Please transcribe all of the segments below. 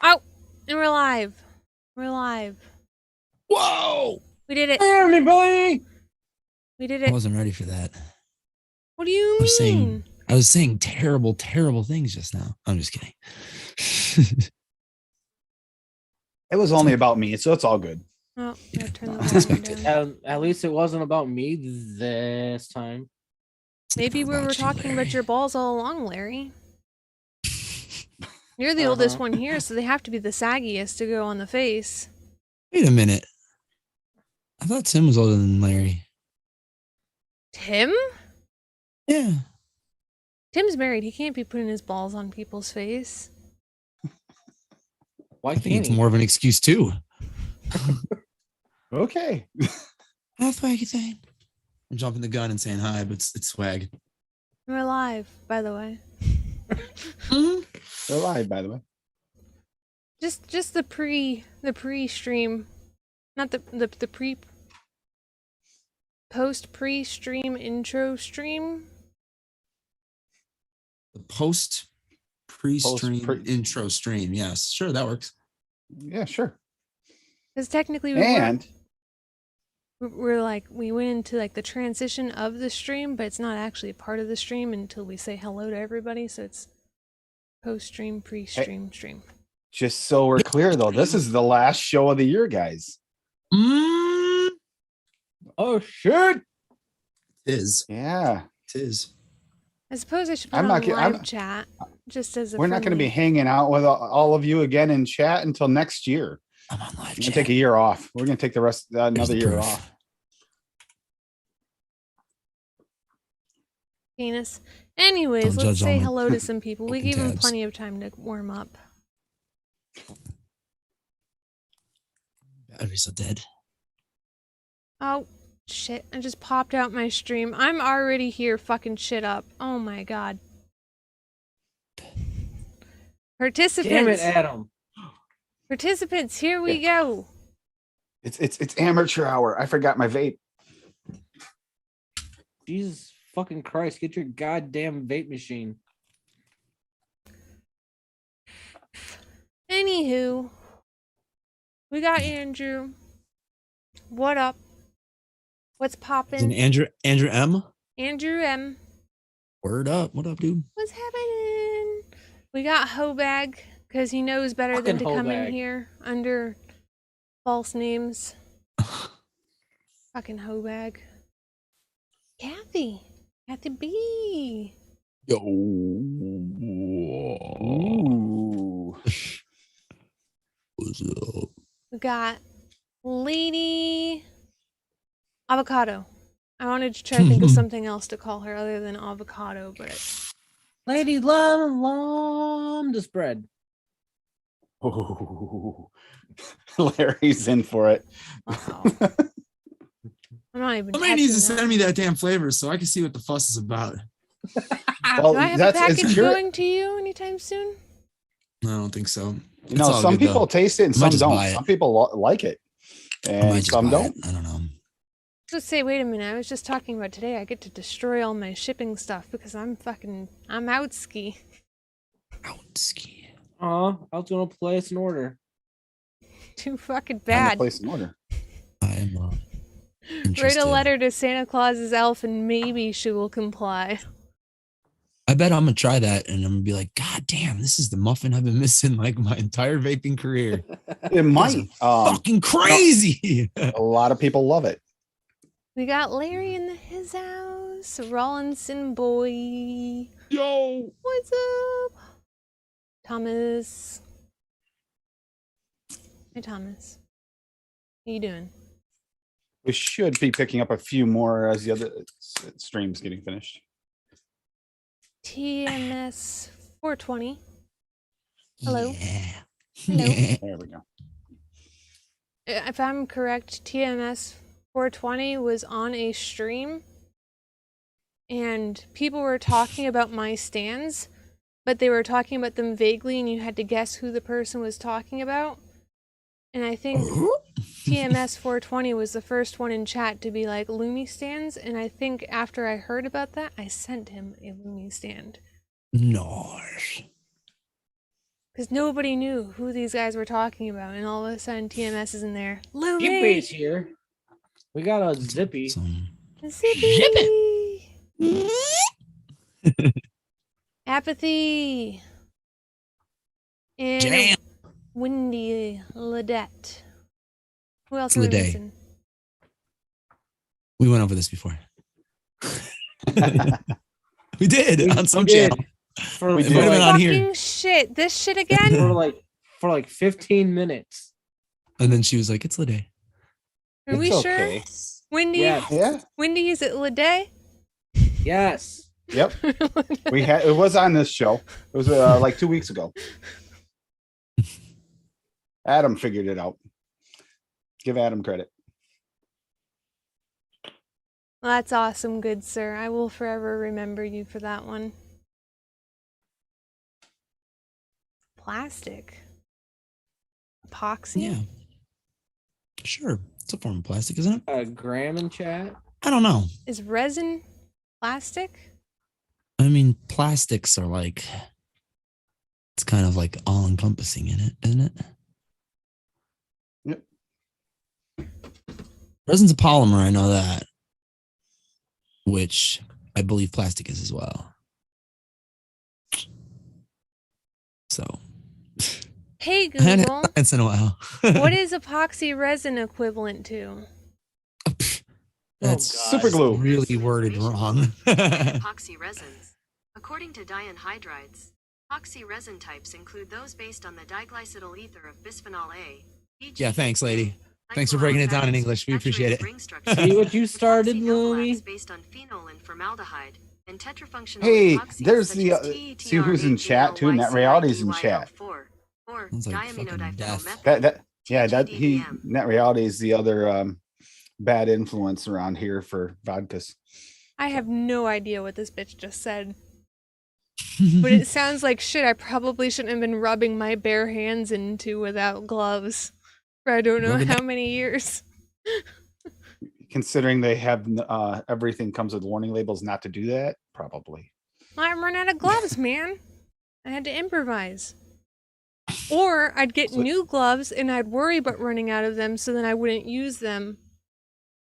Oh, and we're live. We're live. Whoa! We did it. Everybody! We did I it. wasn't ready for that. What do you mean? I was saying terrible, terrible things just now. I'm just kidding. It was only about me, so it's all good. Oh, Yeah, gotta turn the that's volume expected. down. At least it wasn't about me this time. It's Maybe never we were about you, talking about Larry. your balls all along, Larry. You're the oldest one here, so they have to be the saggiest to go on the face. Wait a minute. I thought Tim was older than Larry. Tim? Yeah. Tim's married. He can't be putting his balls on people's face. Why I think can't it's he? more of an excuse too. Okay. That's what I could say. I'm jumping the gun and saying hi, but it's swag. We're live, by the way. They're live, by the way. Just the pre-stream, not the post pre-stream intro stream. The post pre-stream Post-pre- intro stream. Yes, sure, that works. Yeah, sure. Because technically we went into like the transition of the stream, but it's not actually a part of the stream until we say hello to everybody. So it's post-stream, pre-stream, stream. Just so we're clear, though, this is the last show of the year, guys. Mm, Oh shit! it is. Yeah. It is. I suppose I should put I'm on not ki- live I'm- chat just as a We're not going to be friendly- hanging out with all of you again in chat until next year. I'm on live We're going to chat. take a year off. We're going to take the rest Here's another the year proof. off. penis. Anyways, Don't let's judge say all my hello to some people. We open gave them tabs. plenty of time to warm up. Batteries are dead. Oh, shit. I just popped out my stream. I'm already here fucking shit up. Oh my god. Participants. Damn it, Adam! Participants, here we go. It's amateur hour. I forgot my vape. Jesus fucking Christ! Get your goddamn vape machine. Anywho, we got Andrew. What up? What's And poppin'? Andrew M. Andrew M. Word up. What up, dude? What's happening? We got Hobag, because he knows better than to Fucking come in Hobag. here under false names. Fucking Hobag. Kathy. Kathy B. Yo. Ooh. What's up? We got Lady Avocado. I wanted to try to think of something else to call her other than avocado, but Lady Lum the spread. Ooh. Larry's in for it. wow. I'm not even. Somebody needs to touching send me that damn flavor so I can see what the fuss is about. Well, Do I have a it's package your- going to you anytime soon? I don't think so. You know, all some good, people though. taste it and I might some just don't. buy it. Some people like it, I might and just some buy don't. it. I don't know. Let's say, wait a minute. I was just talking about today. I get to destroy all my shipping stuff because I'm out ski. Outski. I was gonna place an order. Too fucking I'm bad. gonna place an order. I am Write interested. a letter to Santa Claus's elf and maybe she will comply. I bet I'm gonna try that and I'm gonna be like, God damn, this is the muffin I've been missing like my entire vaping career. It might. Fucking crazy. A lot of people love it. We got Larry in his house. Rawlinson boy. Yo. What's up? Thomas. Hey, Thomas. How you doing? We should be picking up a few more as the other streams getting finished. TMS 420. Hello. Yeah. Hello. Yeah. There we go. If I'm correct, TMS 420 was on a stream and people were talking about my stands, but they were talking about them vaguely and you had to guess who the person was talking about. And I think TMS 420 was the first one in chat to be like Lumi stands, and I think after I heard about that, I sent him a Lumi stand. Nice. Because nobody knew who these guys were talking about, and all of a sudden TMS is in there. Zippy's Lumi! here. We got a Zippy. Some Zippy! Apathy! And Jam. Windy Ledette. Who else It's are we Lede. missing? We went over this before. We did We- on some we did. channel. For, We It did. might have been on Fucking here. shit. This shit for again? like 15 minutes. And then she was like, it's Lede. Are we It's sure? okay. Wendy? Yes. Yeah. Wendy, is it Lede? Yes. Yep. We had it was on this show. It was like 2 weeks ago. Adam figured it out. Give Adam credit. Well, that's awesome, good sir. I will forever remember you for that one. Plastic. Epoxy? Yeah. Sure. It's a form of plastic, isn't it? Graham in chat. I don't know. Is resin plastic? I mean, plastics are like, it's kind of like all encompassing in it, isn't it? Yep. Resin's a polymer, I know that. Which I believe plastic is as well. So, Hey I hadn't Google, had science in a while. what is epoxy resin equivalent to? That's God. Super glue. really worded wrong. Epoxy resins. According to dianhydrides, epoxy resin types include those based on the diglycidyl ether of bisphenol A. Yeah, thanks, lady. Thanks for breaking it down in English. We appreciate it. See what you started, Lumi? Based on phenol and formaldehyde and tetrafunctional Hey, epoxies there's such the, as see who's in chat too. Net Reality's in chat. Or Sounds like fucking death. That Net Reality is the other bad influence around here for vodkas. I have no idea what this bitch just said. But it sounds like shit I probably shouldn't have been rubbing my bare hands into without gloves for I don't know Rubbing how many years. Considering they have everything comes with warning labels not to do that, probably. I run out of gloves, man. I had to improvise. Or I'd get new gloves and I'd worry about running out of them so then I wouldn't use them.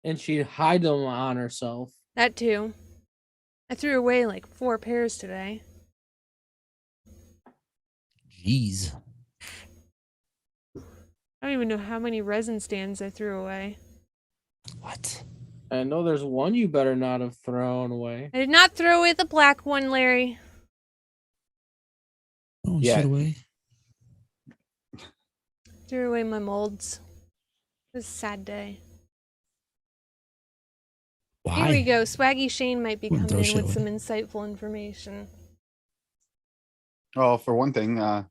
And she'd hide them on herself. That too. I threw away like 4 pairs today. Jeez. I don't even know how many resin stands I threw away. What? I know there's one you better not have thrown away. I did not throw away the black one, Larry. Oh, Yeah. shit away. Threw away my molds. It was a sad day. Why? Here we go. Swaggy Shane might be Wouldn't coming throw in with shit some insightful information. Oh, for one thing, yeah.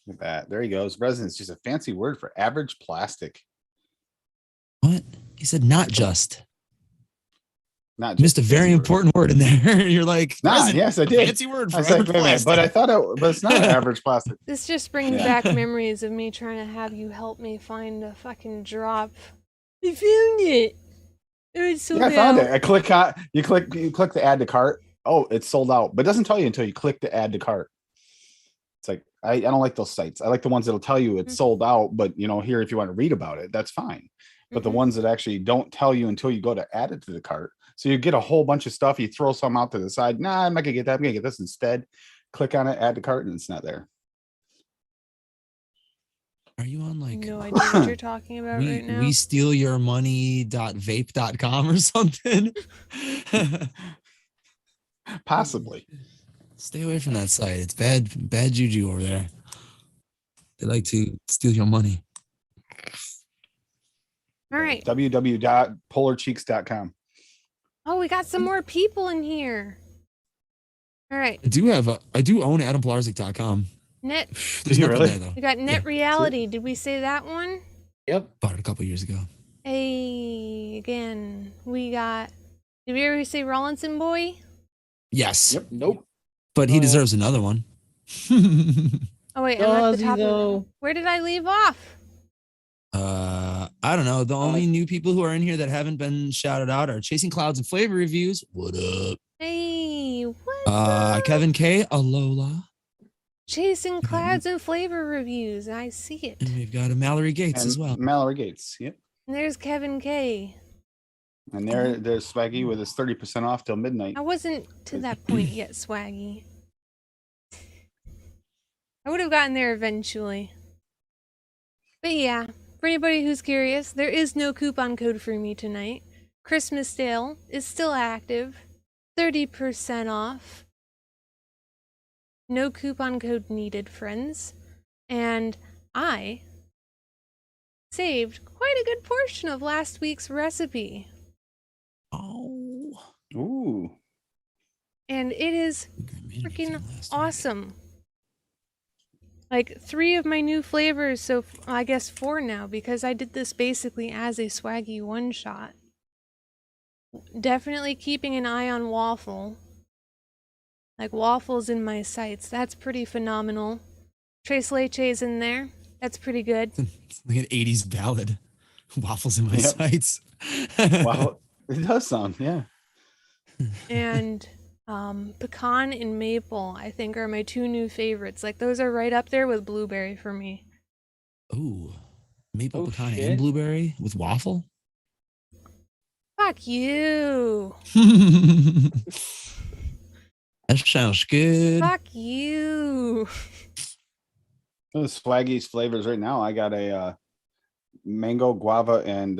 Look at that. There he goes. Resin is just a fancy word for average plastic. What? He said not just. Not You missed a just very fancy word. important word in there. You're like, Nah, resin, yes, I did. fancy word for I was like, average wait a minute, but I plastic. thought but it's not average plastic. This just brings Yeah. back memories of me trying to have you help me find a fucking drop. I found it. It was sold Yeah, I found out. it. You click the add to cart. Oh, it's sold out, but it doesn't tell you until you click the add to cart. It's like I don't like those sites. I like the ones that'll tell you it's sold out, but here if you want to read about it, that's fine. But the Mhm. ones that actually don't tell you until you go to add it to the cart. So you get a whole bunch of stuff, you throw some out to the side. Nah, I'm not gonna get that. I'm gonna get this instead. Click on it, add to cart, and it's not there. Are you on like No idea what you're talking about right now. we steal your money.vape.com or something? Possibly. Stay away from that site. It's bad juju over there. They like to steal your money. All right. www.polarcheeks.com. Oh, we got some more people in here. All right. I do own AdamPlarzik.com. Net. There's you nothing really? there though. We got Net Yeah. Reality. Did we say that one? Yep. Bought it a couple years ago. Hey, again. We got. Did we ever say Rollinson Boy? Yes. Yep. Nope. But he No. deserves another one. Oh wait, I'm at Does the he top of though? it. Where did I leave off? I don't know. The only new people who are in here that haven't been shouted out are Chasing Clouds and Flavor Reviews. What up? Hey, what's up? Kevin K, Alola. Chasing Clouds and Flavor Reviews. I see it. And we've got a Mallory Gates And as well. Mallory Gates. Yep. And there's Kevin K. And there's Swaggy with his 30% off till midnight. I wasn't to that point yet, Swaggy. I would have gotten there eventually. But yeah, for anybody who's curious, there is no coupon code for me tonight. Christmas sale is still active. 30% off. No coupon code needed, friends. And I saved quite a good portion of last week's recipe. Oh. Ooh. And it is freaking awesome. Like 3 of my new flavors, so I guess 4 now, because I did this basically as a Swaggy one-shot. Definitely keeping an eye on Waffle. Like Waffle's in my sights. That's pretty phenomenal. Tres Leches in there. That's pretty good. It's like an 80s ballad. Waffles in my Yep. sights. Wow. It does sound, yeah. And pecan and maple, I think, are my 2 new favorites. Like those are right up there with blueberry for me. Ooh. Maple Oh, pecan shit. and blueberry with waffle? Fuck you. That sounds good. Fuck you. Those Swaggy's flavors right now. I got a mango, guava, and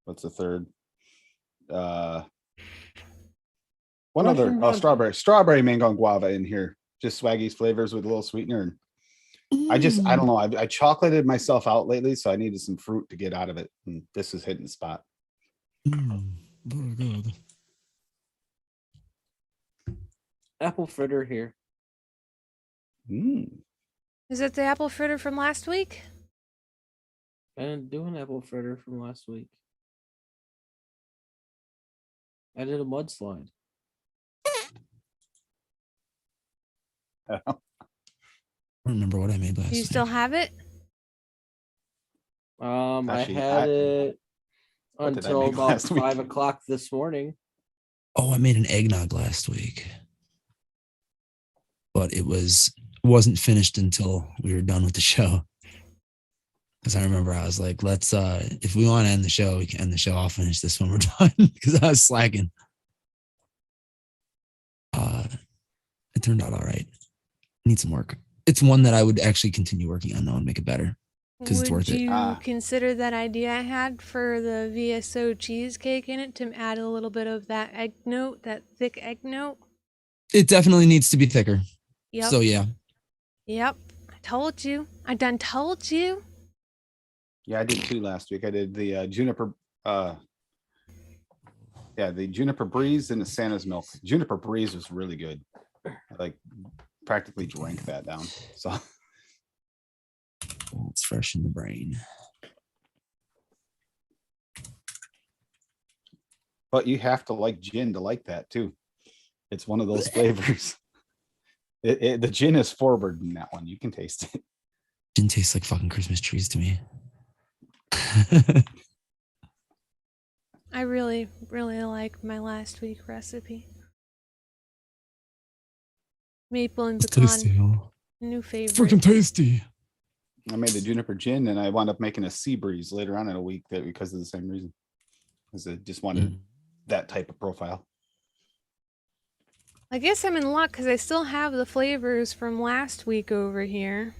what's the third? One other. Mushroom Oh, bun. strawberry, mango, and guava in here. Just Swaggy's flavors with a little sweetener. And I don't know. I chocolated myself out lately, so I needed some fruit to get out of it. And this is hitting the spot. Very good. Apple fritter here. Is it the apple fritter from last week? I didn't do an apple fritter from last week. I did a mudslide. I don't remember what I made last Do you week. still have it? Actually, I had it what did I until make about last week? 5 o'clock this morning. Oh, I made an eggnog last week. But it wasn't finished until we were done with the show. Because I remember I was like, let's if we want to end the show, we can end the show. I'll finish this when we're done. Because I was slacking. It turned out all right. Need some work. It's one that I would actually continue working on though and make it better. Because it's worth Would it. you consider that idea I had for the VSO cheesecake in it to add a little bit of that egg note, that thick egg note? It definitely needs to be thicker. Yep. So yeah. Yep. I told you. I done told you. Yeah, I did 2 last week. I did the juniper. The juniper breeze and the Santa's milk. Juniper breeze was really good. I like practically drank that down. So Well, it's fresh in the brain. but you have to like gin to like that too. It's one of those flavors. The gin is forward in that one. You can taste it. Gin tastes like fucking Christmas trees to me. I really, really like my last week recipe. Maple and It's pecan. tasty, huh? New favorite. Freaking tasty. I made the juniper gin and I wound up making a sea breeze later on in a week that because of the same reason. Because I just wanted that type of profile. I guess I'm in luck because I still have the flavors from last week over here.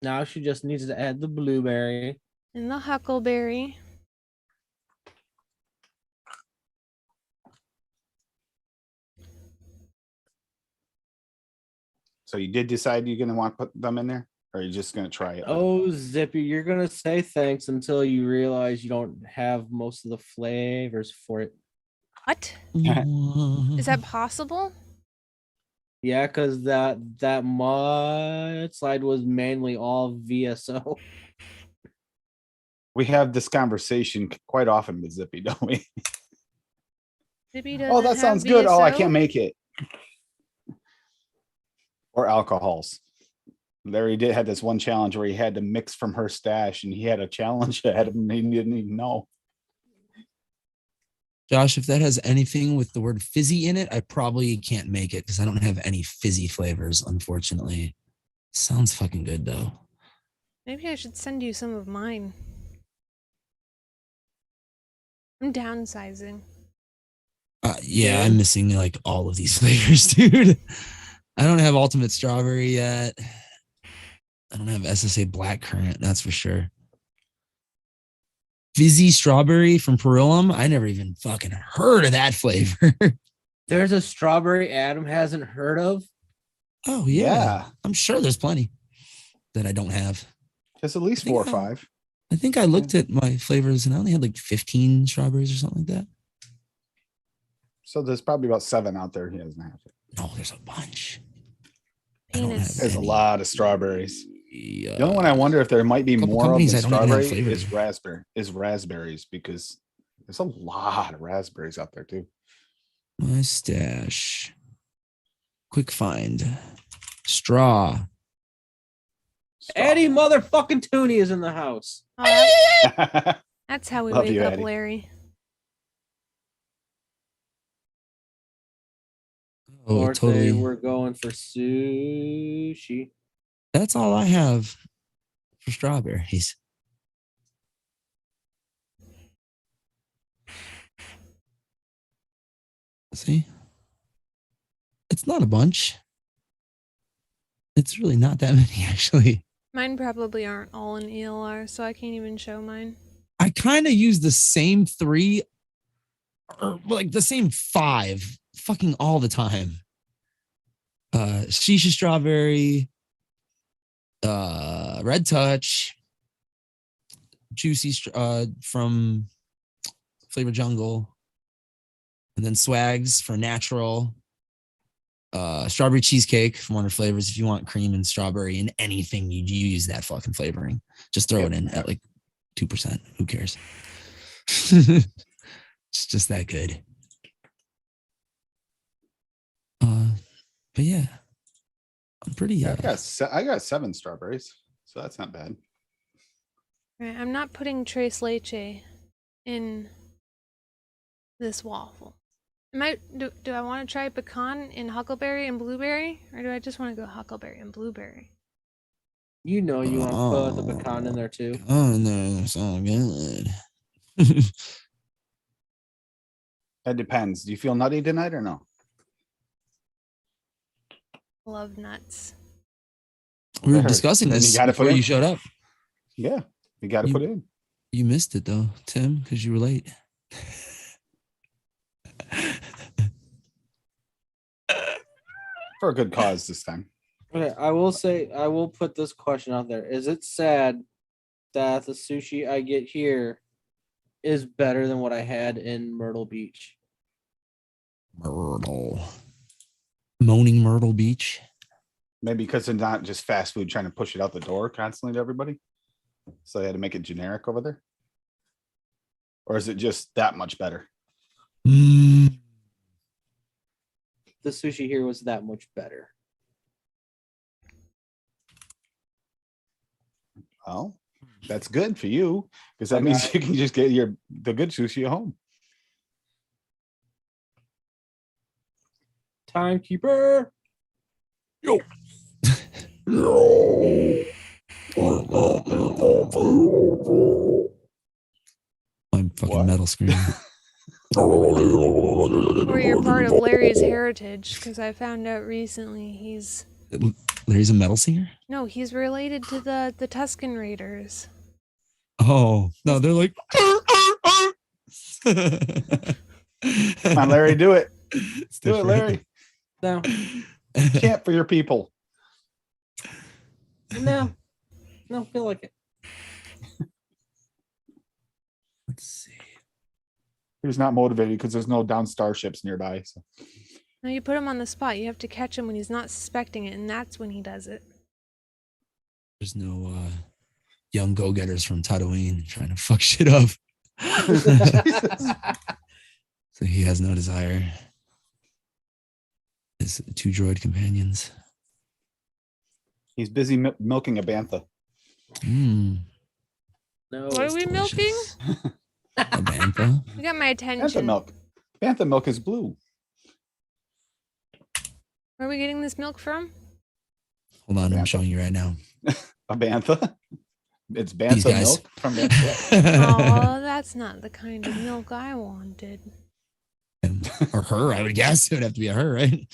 Now she just needs to add the blueberry. And the huckleberry. So you did decide you're gonna want to put them in there, or are you just gonna try it? Oh, Zippy, you're gonna say thanks until you realize you don't have most of the flavors for it. What? Is that possible? Yeah, because that mudslide was mainly all VSO. We have this conversation quite often with Zippy, don't we? Zippy Oh, doesn't that have sounds good. Oh, I VSO? can't make it. Or alcohols. Larry had this one challenge where he had to mix from her stash, and he had a challenge ahead of him. He didn't even know. Josh, if that has anything with the word fizzy in it, I probably can't make it because I don't have any fizzy flavors, unfortunately. Sounds fucking good though. Maybe I should send you some of mine. I'm downsizing. Yeah, I'm missing like all of these flavors, dude. I don't have ultimate strawberry yet. I don't have SSA blackcurrant, that's for sure. Fizzy strawberry from Perillum. I never even fucking heard of that flavor. There's a strawberry Adam hasn't heard of. Oh yeah. Yeah. I'm sure there's plenty that I don't have. Just at least I think 4 or 5. I think I looked at my flavors and I only had like 15 strawberries or something like that. So there's probably about 7 out there. He doesn't have it. No, there's a bunch. Penis. There's a lot of strawberries. The The only one I wonder if there might be couple more of the companies I don't even have strawberry flavors. is raspberries, because there's a lot of raspberries out there too. My stash. Quick find. Straw. Eddie motherfucking Tooney is in the house. Oh, that's how we Love wake you, up, Eddie. Larry. Oh, Or it totally. we're going for sushi. That's all I have for strawberries. See? It's not a bunch. It's really not that many, actually. Mine probably aren't all in ELR, so I can't even show mine. I kind of use the same 3 or like the same 5 fucking all the time. Shisha strawberry, red touch, juicy from Flavor Jungle, and then swags for natural. Strawberry cheesecake from Wonder Flavors. If you want cream and strawberry in anything, you use that fucking flavoring. Just throw it in at like 2%. Who cares? It's just that good. But yeah, I'm pretty. Yeah, I got 7 strawberries, so that's not bad. Right, I'm not putting Tres Leche in this waffle. Do I want to try pecan in huckleberry and blueberry, or do I just want to go huckleberry and blueberry? You know you want to put the pecan in there too. Oh no, it's all good. That depends. Do you feel nutty tonight or no? Love nuts. We were There. discussing Then this you gotta before put you in. showed up. Yeah, you got to You- put it in. You missed it though, Tim, because you were late. For a good cause this time. Okay, I will put this question out there. Is it sad that the sushi I get here is better than what I had in Myrtle Beach? Moaning Myrtle Beach. Maybe because they're not just fast food trying to push it out the door constantly to everybody. So they had to make it generic over there. Or is it just that much better? Mm. The sushi here was that much better. Well, that's good for you, because that means you can just get the good sushi at home. Timekeeper. Yo. I'm fucking What? metal screaming. Or you're part of Larry's heritage, because I found out recently he's Larry's a metal singer? no, he's related to the Tuscan Raiders. Oh, no, they're like. Come on, Larry, do it. It's Do it, Larry. No, Chant for your people. no, feel like it. Let's see. He's not motivated because there's no down starships nearby. So No, you put him on the spot. You have to catch him when he's not suspecting it, and that's when he does it. There's no young go-getters from Tatooine trying to fuck shit up. So he has no desire. His 2 droid companions. he's busy milking a bantha. Mm, No. What are we milking? delicious. A bantha. You got my Bantha attention. milk. Bantha milk is blue. Where are we getting this milk from? Hold on, I'm Bantha. showing you right now. A bantha. It's These bantha guys. milk from Bantha. Oh, that's not the kind of milk I wanted. Or her, I would guess. It would have to be a her, right?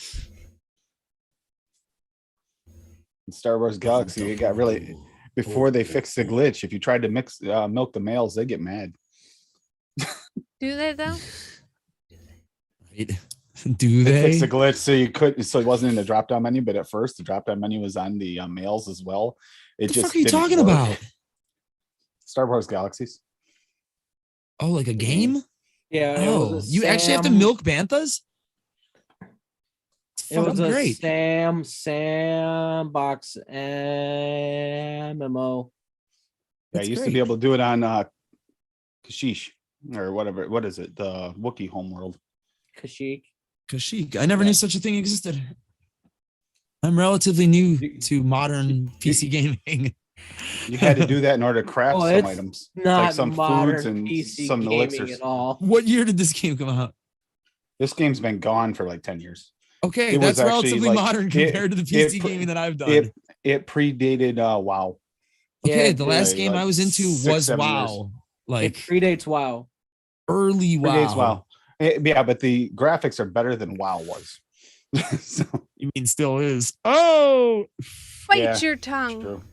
In Star Wars Galaxy, it got really before they fixed the glitch. If you tried to mix milk the males, they get mad. Do they though? Right. Do They they? fixed the glitch so you couldn't. So it wasn't in the drop down menu, but at first the drop down menu was on the males as well. It What the just fuck are you didn't talking work. about? Star Wars Galaxies. Oh, like a game? Yeah. It Oh, was a you actually have to Sam- milk banthas? It's It was fucking a great. sandbox MMO. Yeah, I That's used to great. be able to do it on Kashyyyk or whatever. What is it? The Wookiee homeworld. Kashyyyk. Kashyyyk. I never Yeah. knew such a thing existed. I'm relatively new You- to modern PC gaming. You had to do that in order to craft Oh, some it's items. It's Not like some modern foods and PC some gaming elixirs. at all. What year did this game come out? This game's been gone for like 10 years. Okay, It was that's actually, relatively like, modern it- compared to the PC it- gaming that I've done. It predated WoW. Okay, Yeah, the it last like- game like I was into 6, was 7 years. WoW. It Like predates WoW. early Predates WoW. WoW. Yeah, but the graphics are better than WoW was. So, You mean still is? Oh, Bite Yeah, your it's tongue. true.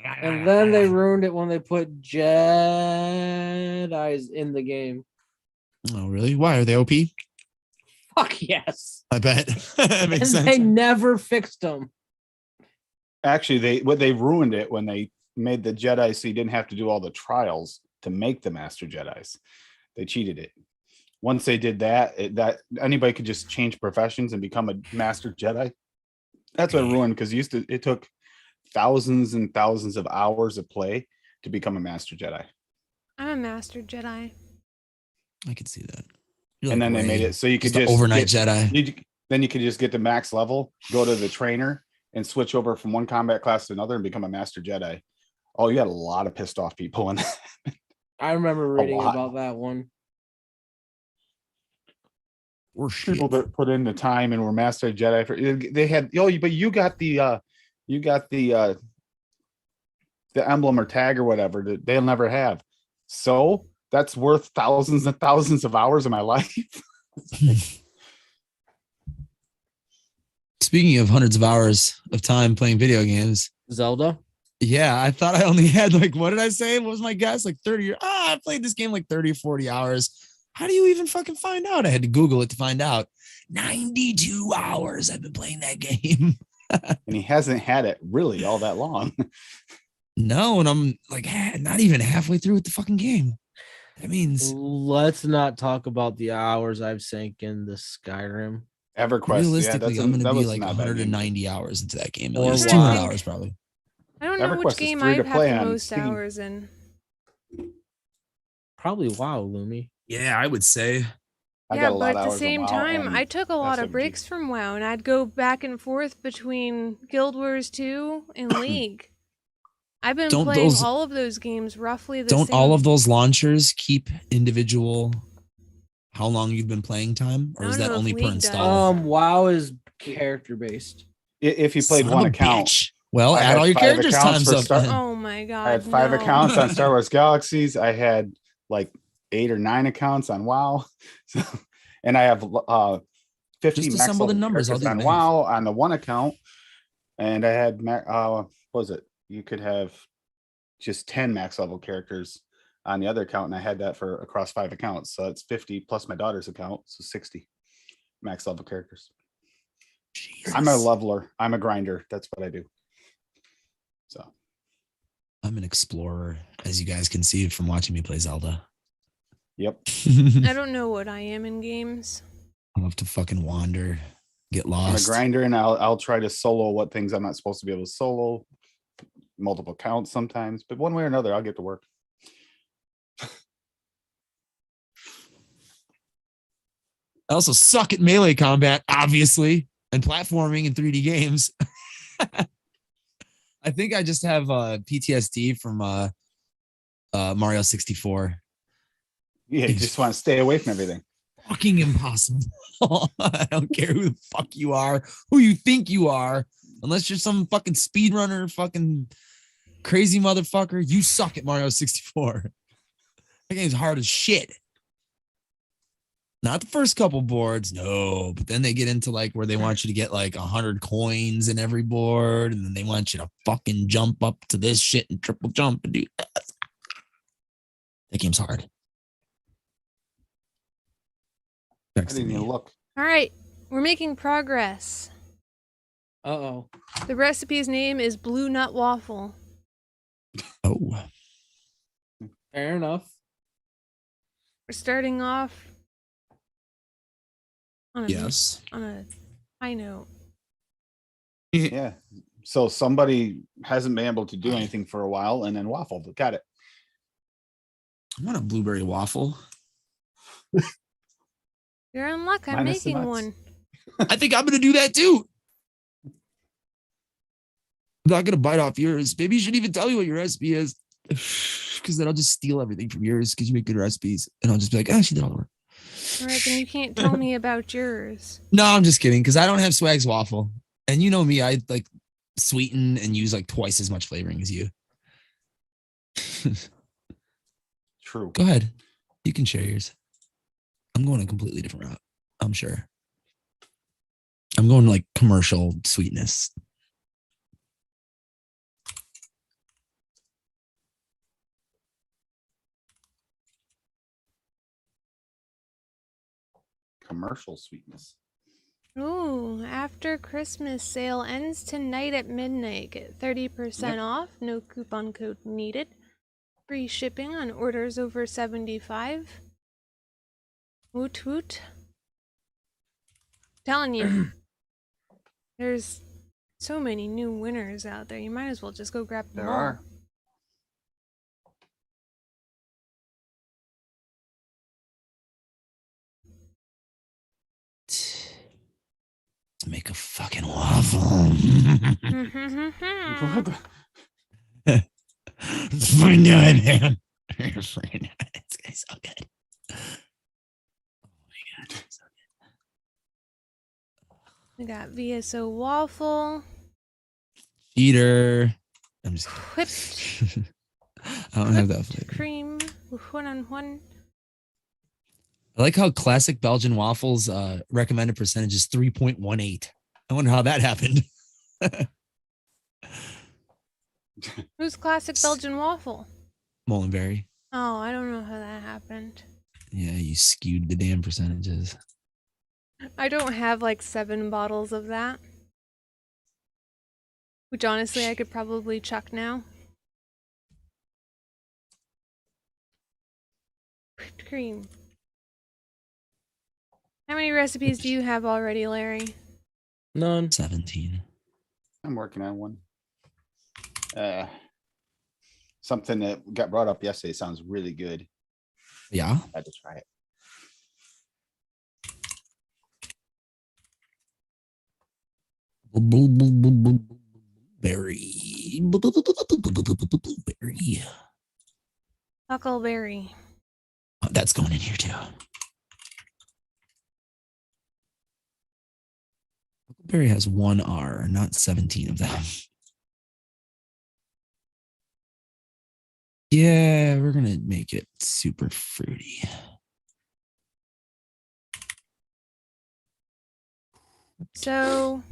And then they ruined it when they put Jedi's in the game. Oh, really? Why are they OP? Fuck yes. I bet. That And makes sense. they never fixed them. Actually, they ruined it when they made the Jedi so you didn't have to do all the trials to make the Master Jedis. They cheated it. Once they did that, that anybody could just change professions and become a Master Jedi. That's what it ruined because it took thousands and thousands of hours of play to become a Master Jedi. I'm a master Jedi. I could see that. You're And like then they made Rey, it so you could just an just overnight get- Jedi. then you could just get to max level, go to the trainer, and switch over from one combat class to another and become a Master Jedi. Oh, you had a lot of pissed off people in that. I remember reading lot. about that one. Or shit. People that put in the time and were Master Jedi for they had but you got the emblem or tag or whatever that they'll never have. So that's worth thousands and thousands of hours of my life. Speaking of hundreds of hours of time playing video games, Zelda. yeah, I thought I only had like, what did I say? What was my guess? Like 30 I played this game like 30 or 40 hours. How do you even fucking find out? I had to Google it to find out. 92 hours I've been playing that game. And he hasn't had it really all that long. No, and I'm like not even halfway through with the fucking game. That means Let's not talk about the hours I've sank in the Skyrim. EverQuest, realistically, yeah, I'm going that to be was like not a bad game. 190 hours into that game. At Or least WoW. 200 hours probably. I don't know EverQuest which is game free to I've had play the on most Steam. hours in. Probably WoW, Lumi. Yeah, I would say. I Yeah, got a lot but of at the hours on same WoW time, and I took a lot of SMG. breaks from WoW, and I'd go back and forth between Guild Wars 2 and League. I've been Don't playing those- all of those games roughly the Don't same. all of those launchers keep individual how long you've been playing time? Or I is don't that know if only per League does. install? WoW is character based. If you played Son of one a account, bitch. Well, I add had all your 5 characters accounts times for up. Star- then. Oh my god. I had 5 no. accounts on Star Wars Galaxies. I had like 8 or 9 accounts on WoW. So, and I have 50 Just max assemble the level numbers, I'll characters do the on math. WoW on the one account. And I had what was it? You could have just 10 max level characters on the other account, and I had that for across 5 accounts. So it's 50 plus my daughter's account, so 60 max level characters. I'm a Jesus. leveler. I'm a grinder. That's what I do. So I'm an explorer, as you guys can see from watching me play Zelda. yep. I don't know what I am in games. I love to fucking wander, get I'm a lost. grinder, and I'll try to solo what things I'm not supposed to be able to solo, multiple counts sometimes, but one way or another, I'll get to work. I also suck at melee combat, obviously, and platforming in 3D games. I think I just have PTSD from Mario 64. Yeah, you just want to stay away from everything. Fucking impossible. I don't care who the fuck you are, who you think you are, unless you're some fucking speedrunner, fucking crazy motherfucker. You suck at Mario 64. That game's hard as shit. Not the first couple boards, no, but then they get into like where they want you to get like 100 coins in every board, and then they want you to fucking jump up to this shit and triple jump and do that. That game's hard. I didn't even look. All right, we're making progress. Uh-oh. The recipe's name is Blue Nut Waffle. Oh, Fair enough. We're starting off on a, yes. on a high note. Yeah. So somebody hasn't been able to do anything for a while, and then Waffle got it. I want a blueberry waffle. You're in luck. I'm Minus the making nuts. one. I think I'm gonna do that too. I'm not gonna bite off yours. Maybe you shouldn't even tell me what your recipe is, because then I'll just steal everything from yours because you make good recipes, and I'll just be like, she did all the work. All right, then you can't tell me about yours. No, I'm just kidding, because I don't have Swag's waffle, and you know me, I like sweeten and use like twice as much flavoring as you. True. Go ahead, you can share yours. I'm going a completely different route. I'm sure. I'm going like commercial sweetness. Commercial sweetness. Ooh, after Christmas sale ends tonight at midnight. Get 30% off. No coupon code needed. Free shipping on orders over 75. Woot woot. Telling you, there's so many new winners out there. You might as well just go grab them There all. are. Let's make a fucking waffle. What the- Let's find out, man. It's gonna be so good. Oh my god, so We got VSO waffle, good. Cheater. I'm just whipped I don't have that flavor. cream, 1-on-1. I like how classic Belgian waffles recommended percentage is 3.18. I wonder how that happened. Who's classic Belgian waffle? Molenberry. Oh, I don't know how that happened. Yeah, you skewed the damn percentages. I don't have like 7 bottles of that. Which honestly I could probably chuck now. Whipped cream. How many recipes do you have already, Larry? None. 17. I'm working on one. Something that got brought up yesterday sounds really good. Yeah. I had to try it. Berry. Berry. Huckleberry. Oh, that's going in here too. Huckleberry has 1 R, not 17 of them. Yeah, we're gonna make it super fruity. So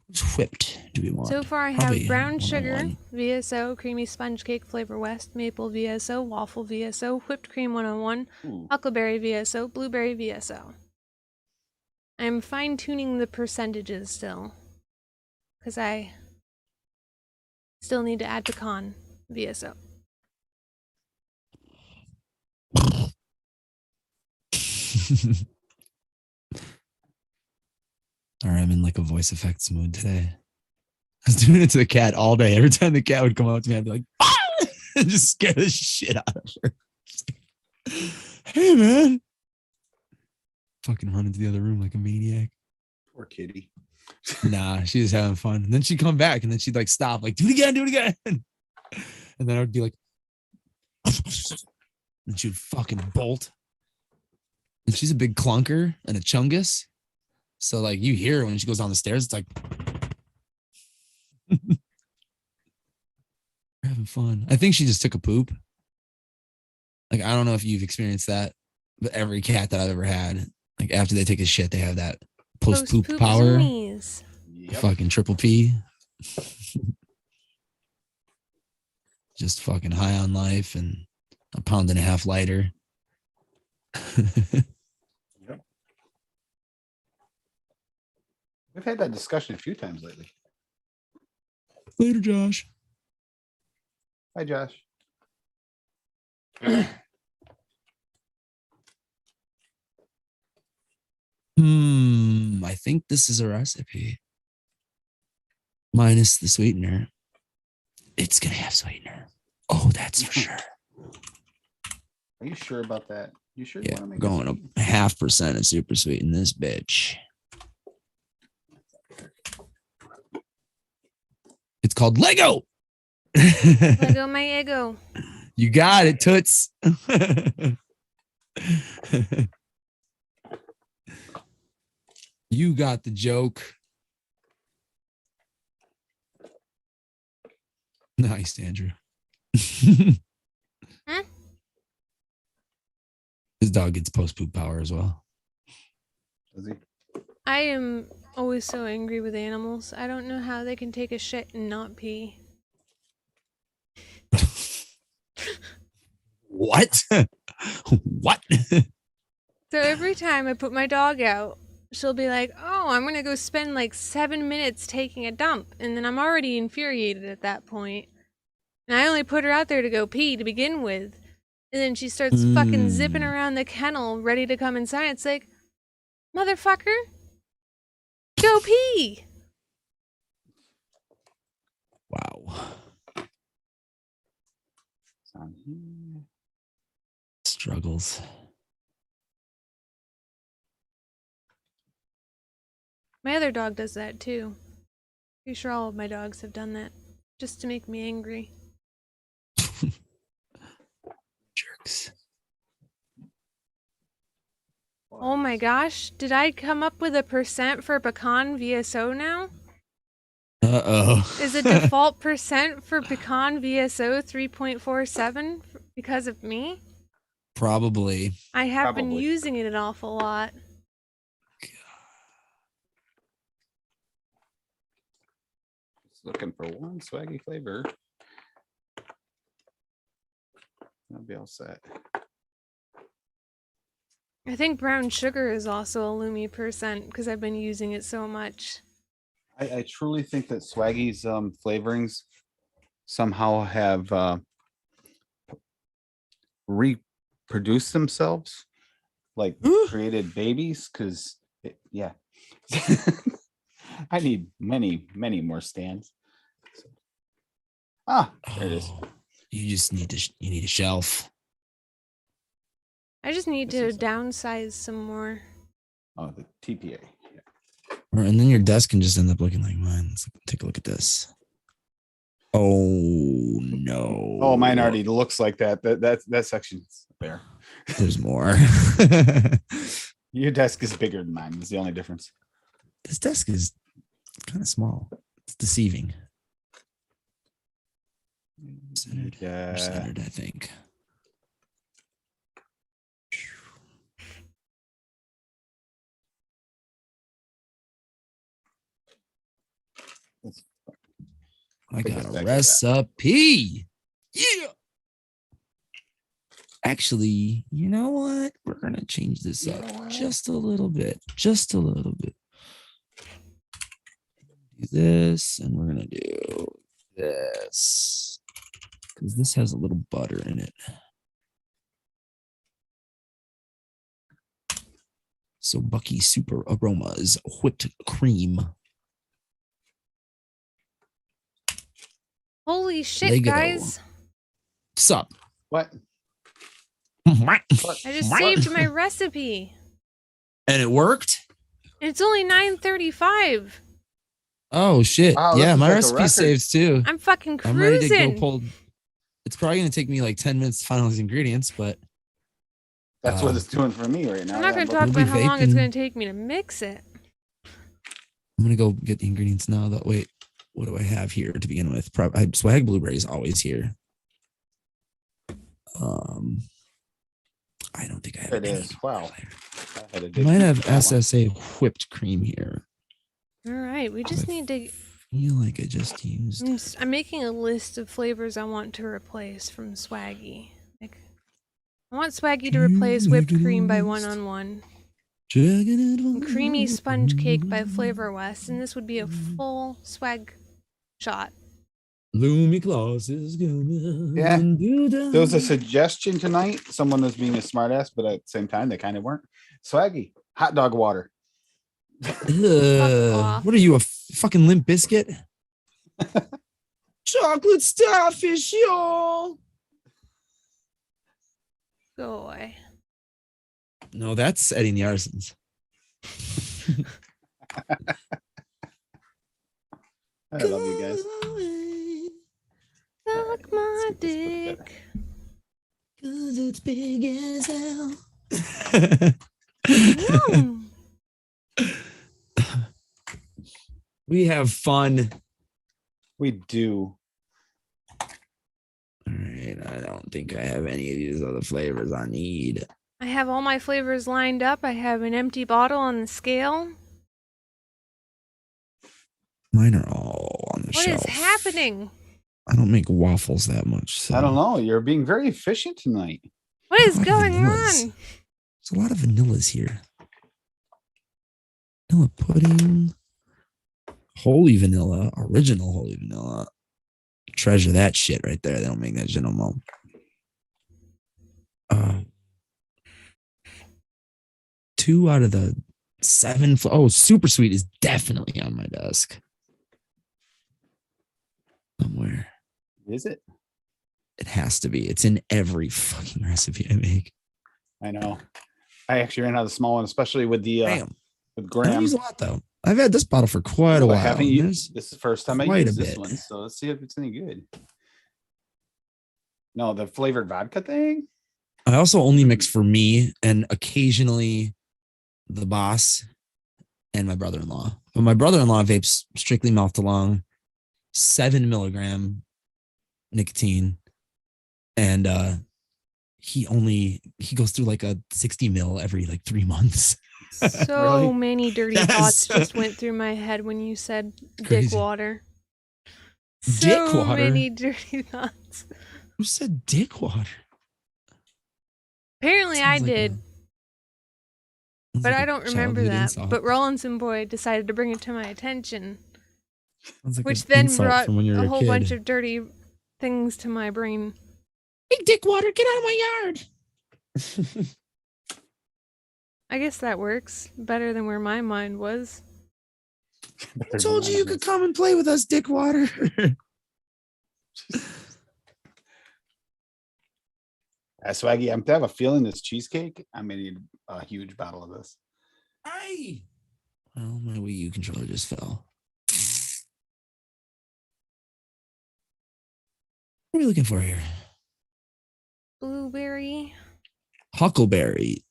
Who's whipped do we want? so far I have Probably brown 101. sugar, VSO, creamy sponge cake flavor west, maple VSO, waffle VSO, whipped cream 101, Ooh. huckleberry VSO, blueberry VSO. I'm fine tuning the percentages still. Because I still need to add pecan VSO. All right, I'm in like a voice effects mood today. I was doing it to the cat all day. Every time the cat would come up to me, I'd be like, "Ah!" and just scare the shit out of her. Just like, hey, man. Fucking run into the other room like a maniac. Poor kitty. Nah, she was having fun. And then she'd come back and then she'd like stop, like, do it again. And then I would be like, and she would fucking bolt. And she's a big clunker and a chungus. So like you hear her when she goes down the stairs, it's like we're having fun. I think she just took a poop. Like I don't know if you've experienced that, but every cat that I've ever had, like after they take a shit, they have that post poop power. zoomies. Yep. Fucking triple P. Just fucking high on life and a pound and a half lighter. Yep. We've had that discussion a few times lately. Later, Josh. Hi, Josh. I think this is a recipe. Minus the sweetener. It's gonna have sweetener. Oh, that's for sure. Are you sure about that? You sure? Yeah, You we're want going up 0.5% of super sweet in this bitch. It's called Lego. Lego my ego. You got it, Toots. You got the joke. Nice, Andrew. His dog gets post poop power as well. Does he? I am always so angry with animals. I don't know how they can take a shit and not pee. What? What? So every time I put my dog out, she'll be like, oh, I'm going to go spend like 7 minutes taking a dump. And then I'm already infuriated at that point. And I only put her out there to go pee to begin with. And then she starts fucking zipping around the kennel ready to come inside. It's like, motherfucker, go pee. Wow. It's on here. Struggles. My other dog does that too. Pretty sure all of my dogs have done that. Just to make me angry. Jerks. Oh my gosh, did I come up with a percent for pecan VSO now? Uh-oh. Is the default percent for pecan VSO 3.47 because of me? Probably. I have been Probably. using it an awful lot. Just looking for one swaggy flavor. I'll be all set. I think brown sugar is also a Lumi percent because I've been using it so much. I truly think that Swaggy's flavorings somehow have reproduced themselves, like created babies. Because yeah, I need many more stands. Ah, there it is. Oh, you just need to. You need a shelf. I just need This to is- downsize some more. Oh, the TPA. And then your desk can just end up looking like mine. Let's take a look at this. Oh no! Oh, mine already looks like that. That section's bare. There's more. Your desk is bigger than mine. Is the only difference. This desk is kind of small. It's deceiving. Centered. Yeah. Centered, I think. I Take got us a back to that. recipe. Yeah. Actually, you know what? We're gonna change this You up know what? just a little bit. Just a little bit. Do this, and we're gonna do this. Because this has a little butter in it. So Bucky Super Aromas whipped cream. Holy shit, Lego. guys. Sup? What? I just saved my recipe. And it worked? And it's only 9:35. Oh shit. Wow, this Yeah, is my like a recipe record. saves too. I'm fucking I'm ready to go cruising. pull. It's probably gonna take me like 10 minutes to find all these ingredients, but That's what it's doing for me right now. I'm not going to talk We'll be about how long it's vaping. going to take me to mix it. I'm gonna go get the ingredients now. That wait, what do I have here to begin with? Swag blueberry is always here. I don't think I have It any is. Wow. I might have SSA whipped cream here. All right, we just need to. I feel like I just used. I'm making a list of flavors I want to replace from Swaggy. Like, I want Swaggy to replace whipped cream by 1-on-1. And creamy sponge cake by Flavor West, and this would be a full swag shot. Loomy Claus is coming. Yeah. There was a suggestion tonight. Someone was being a smartass, but at the same time, they kind of weren't. Swaggy, hot dog water. off. What are you, a fucking Limp Biscuit? Chocolate starfish, y'all. Go away. No, that's Eddie and the Arsons. I love you guys. Suck my dick. Cause it's big as hell. Mm. We have fun. We do. All right, I don't think I have any of these other flavors I need. I have all my flavors lined up. I have an empty bottle on the scale. Mine are all on the What shelf. is happening? I don't make waffles that much. So. I don't know. You're being very efficient tonight. What is A lot of going vanillas. on? There's a lot of vanillas here. Vanilla pudding. Holy vanilla. Original holy vanilla. Treasure that shit right there. They don't make that shit no more. Two out of the 7. Oh, super sweet is definitely on my desk. Somewhere. Is it? It has to be. It's in every fucking recipe I make. I know. I actually ran out of the small one, especially with the Damn. with I don't Graham. use a lot though. I've had this bottle for quite a I while. haven't and used. This is the first time I quite a used this bit. one, so let's see if it's any good. No, the flavored vodka thing. I also only mix for me and occasionally the boss and my brother-in-law. But my brother-in-law vapes strictly mouth to lung, 7 milligram nicotine. And he goes through like a 60 mil every like 3 months. So Really? many dirty Yes. thoughts just went through my head when you said dick Crazy. water. Dick So water? many dirty thoughts. Who said dick water? Apparently I Sounds like did, sounds but like I a don't remember childhood that. insult. But Rollinson Boy decided to bring it to my attention, Sounds like which an then insult brought from when you were a a whole kid. bunch of dirty things to my brain. Big dick water, get out of my yard. I guess that works better than where my mind was. I told you could come and play with us, dick water. Swaggy, I have a feeling this cheesecake. I'm gonna need a huge bottle of this. Aye. Well, my Wii U controller just fell. What are we looking for here? Blueberry. Huckleberry.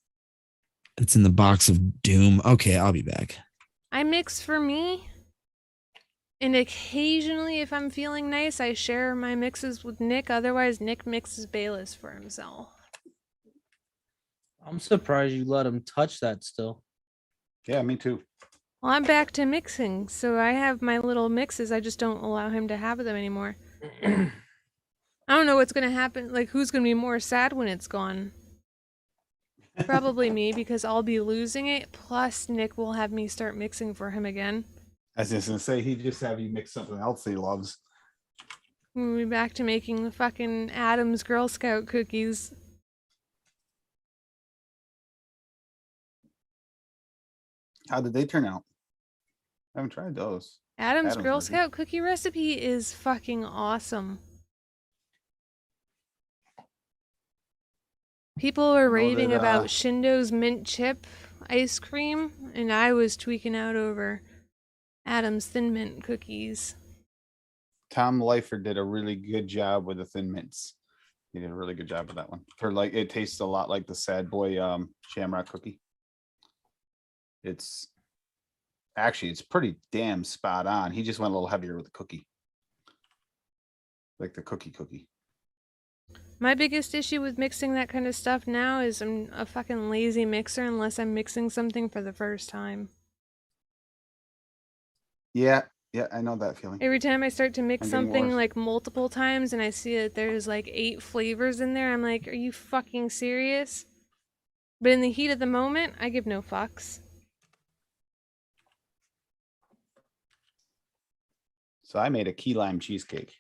It's in the box of doom. Okay, I'll be back. I mix for me. And occasionally, if I'm feeling nice, I share my mixes with Nick. Otherwise, Nick mixes Bayless for himself. I'm surprised you let him touch that still. Yeah, me too. Well, I'm back to mixing, so I have my little mixes. I just don't allow him to have them anymore. I don't know what's going to happen. Like, who's going to be more sad when it's gone? Probably me, because I'll be losing it. Plus, Nick will have me start mixing for him again. I was just gonna say he just have you mix something else he loves. We'll be back to making the fucking Adam's Girl Scout cookies. How did they turn out? I haven't tried those. Adam's Girl recipe. Scout cookie recipe is fucking awesome. People were know raving that, about Shindo's mint chip ice cream, and I was tweaking out over Adam's Thin Mint cookies. Tom Leifer did a really good job with the Thin Mints. He did a really good job with that one. For like, it tastes a lot like the Sad Boy Shamrock cookie. It's actually, it's pretty damn spot on. He just went a little heavier with the cookie. Like the cookie. My biggest issue with mixing that kind of stuff now is I'm a fucking lazy mixer unless I'm mixing something for the first time. Yeah, I know that feeling. Every time I start to mix I'm getting something worse. like multiple times and I see that there's like 8 flavors in there, I'm like, are you fucking serious? But in the heat of the moment, I give no fucks. So I made a key lime cheesecake.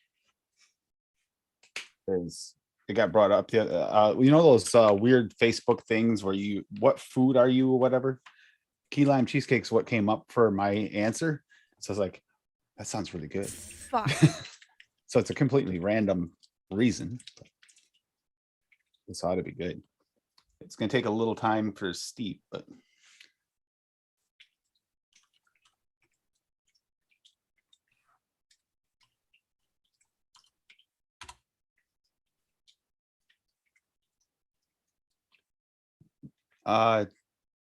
Because it got brought up the you know those weird Facebook things where you, what food are you or whatever? Key lime cheesecake's what came up for my answer. So I was like, that sounds really good. Fuck. So it's a completely random reason. This ought to be good. It's gonna take a little time for steep, but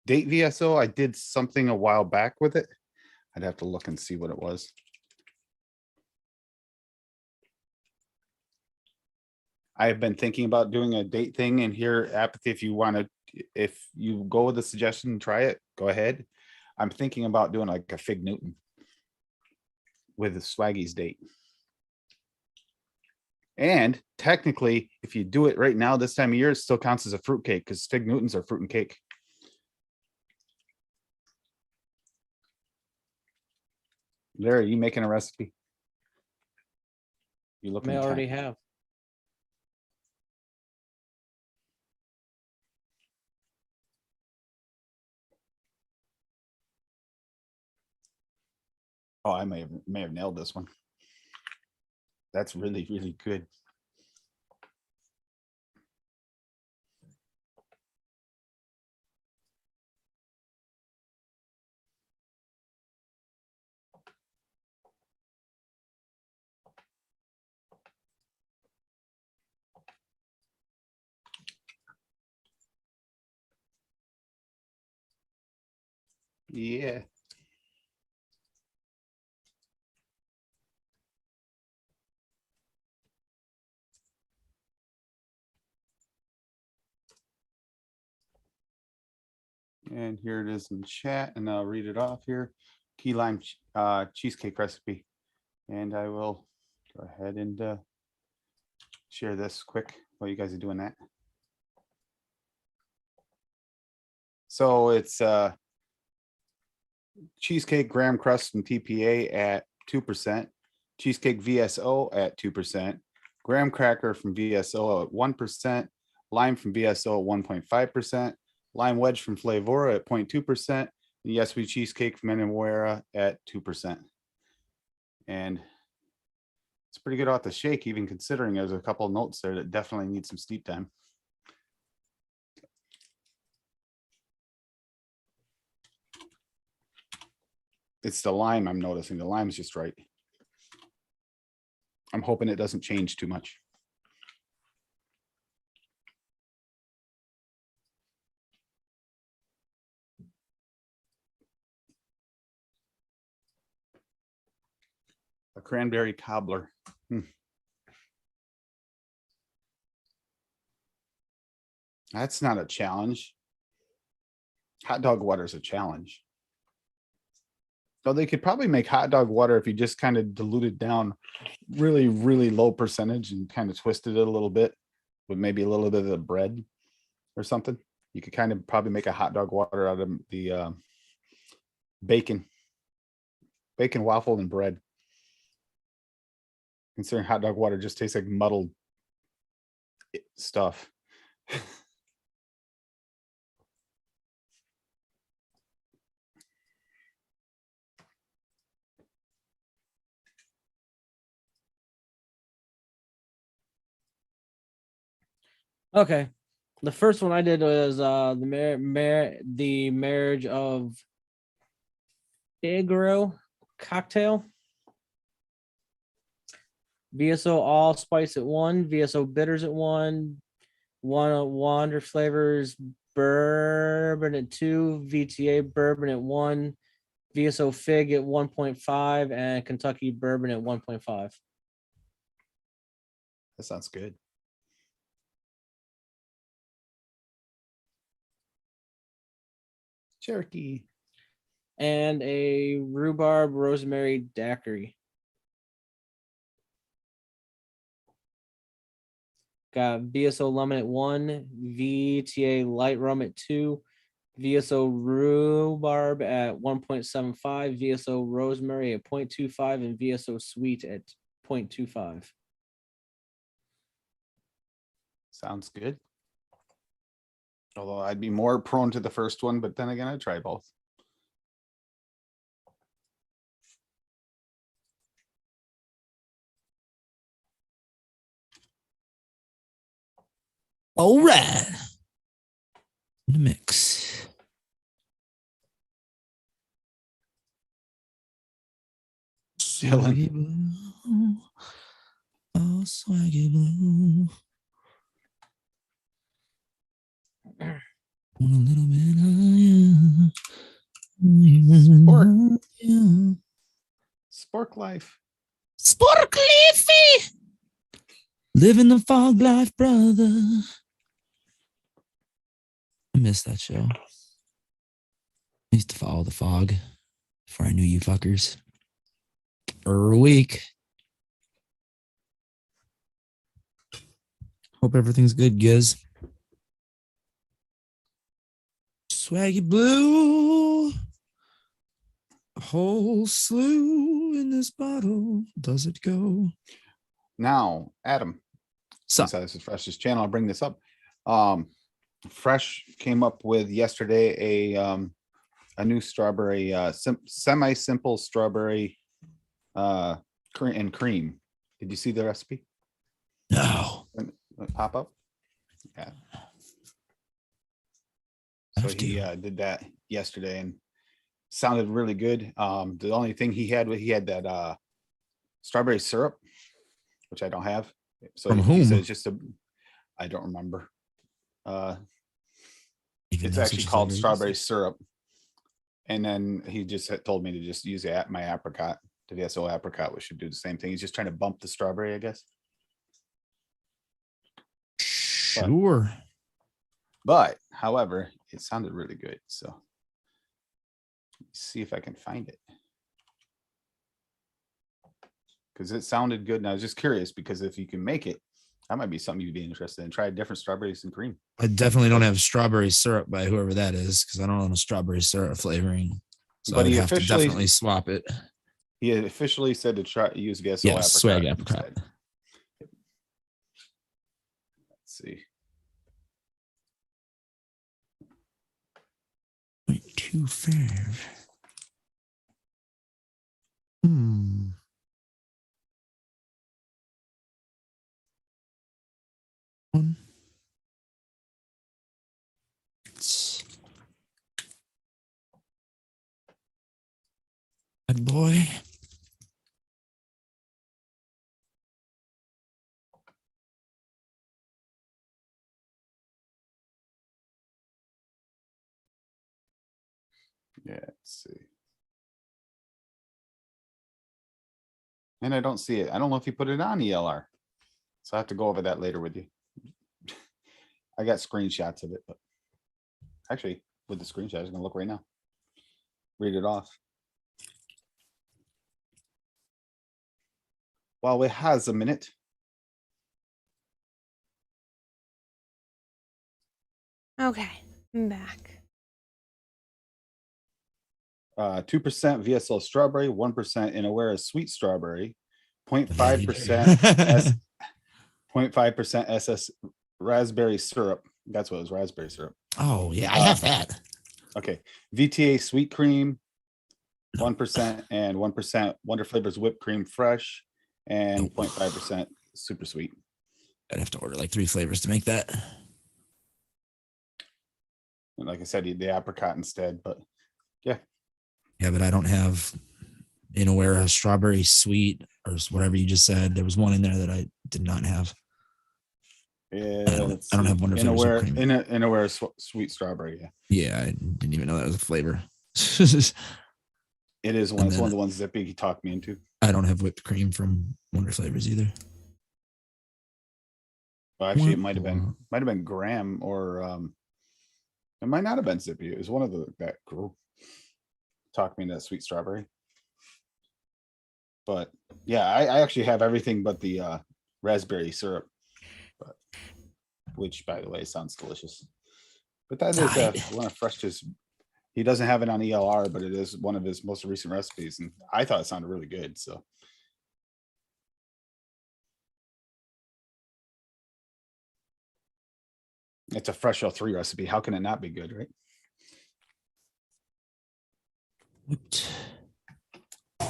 date VSO, I did something a while back with it. I'd have to look and see what it was. I have been thinking about doing a date thing in here, Apathy. If you want to, if you go with the suggestion and try it, go ahead. I'm thinking about doing like a Fig Newton with the Swaggy's date. And technically, if you do it right now, this time of year, it still counts as a fruit cake because Fig Newtons are fruit and cake. Larry, are you making a recipe? You looking? May already have. Oh, I may have nailed this one. That's really, really good. Yeah. And here it is in chat, and I'll read it off here. Key lime cheesecake recipe. And I will go ahead and share this quick while you guys are doing that. So it's cheesecake graham crust and TPA at 2%, cheesecake VSO at 2%, graham cracker from VSO at 1%, lime from VSO at 1.5%, lime wedge from Flavora at 0.2%, and Yes We cheesecake from Enamora at 2%. And it's pretty good off the shake, even considering there's a couple of notes there that definitely need some steep time. It's the lime I'm noticing. The lime's just right. I'm hoping it doesn't change too much. A cranberry cobbler. That's not a challenge. Hot dog water is a challenge. So they could probably make hot dog water if you just kind of diluted down really, really low percentage and kind of twisted it a little bit with maybe a little bit of the bread or something. You could kind of probably make a hot dog water out of the bacon, waffle, and bread. Considering hot dog water just tastes like muddled stuff. Okay. The first one I did was the marriage of Takeover Cocktail. VSO allspice at 1, VSO bitters at 1, Wonder flavors bourbon at 2, VTA bourbon at 1, VSO fig at 1.5, and Kentucky bourbon at 1.5. That sounds good. Cherokee. And a rhubarb rosemary daiquiri. Got VSO lemon at 1, VTA light rum at 2, VSO rhubarb at 1.75, VSO rosemary at 0.25, and VSO sweet at 0.25. Sounds good. Although I'd be more prone to the first one, but then again, I'd try both. All right. In the mix. Swaggy blue. Oh, swaggy blue. Want a little bit higher. Spork. Spork life. Spork Leafy. Living the fog life, brother. I miss that show. I used to follow the fog before I knew you fuckers. A week. Hope everything's good, Giz. Swaggy blue. A whole slew in this bottle. Does it go? Now, Adam, So, since this is Fresh's channel, I'll bring this up. Fresh came up with yesterday a new strawberry, semi-simple strawberry and cream. Did you see the recipe? no. Pop up? Yeah. So he did that yesterday and sounded really good. The only thing he had that strawberry syrup, which I don't have. So From he whom? said it's just I don't remember. It's actually called strawberry syrup. And then he just told me to just use my apricot, the VSO apricot, which should do the same thing. He's just trying to bump the strawberry, I guess. Sure. But however, it sounded really good. So let's see if I can find it. Because it sounded good. And I was just curious because if you can make it, that might be something you'd be interested in. Try different strawberries and cream. I definitely don't have strawberry syrup by whoever that is because I don't know strawberry syrup flavoring. So But I he would have to officially- definitely swap it. He had officially said to try use VSO Yes, swag apricot. instead. Let's see. 0.25. One. Good boy. Yeah, let's see. And I don't see it. I don't know if you put it on ELR. So I have to go over that later with you. I got screenshots of it, but actually with the screenshot, I was gonna look right now. Read it off. While it has a minute. Okay, I'm back. 2% VSL strawberry, 1% Inawera sweet strawberry, 0.5% 0.5% SS raspberry syrup. That's what it was, raspberry syrup. Oh, yeah, I have that. Okay. VTA sweet cream, 1% and 1% Wonder Flavors whipped cream fresh, and 0.5% super sweet. I'd have to order like 3 flavors to make that. And like I said, the apricot instead, but yeah. Yeah, but I don't have Inawera strawberry sweet or whatever you just said. There was one in there that I did not have. Yeah, I don't have Wonder Flavors whipped cream. Innerwear sweet strawberry. Yeah, Yeah, I didn't even know that was a flavor. it is one. It's one of the ones Zippy talked me into. I don't have whipped cream from Wonder Flavors either. Well, actually, it might have been Graham, or it might not have been Zippy. It was one of that group talked me into that sweet strawberry. But yeah, I actually have everything but the raspberry syrup, which, by the way, sounds delicious. But that is one of Fresh's. He doesn't have it on ELR, but it is one of his most recent recipes, and I thought it sounded really good. So. It's a Fresh L3 recipe. How can it not be good, right?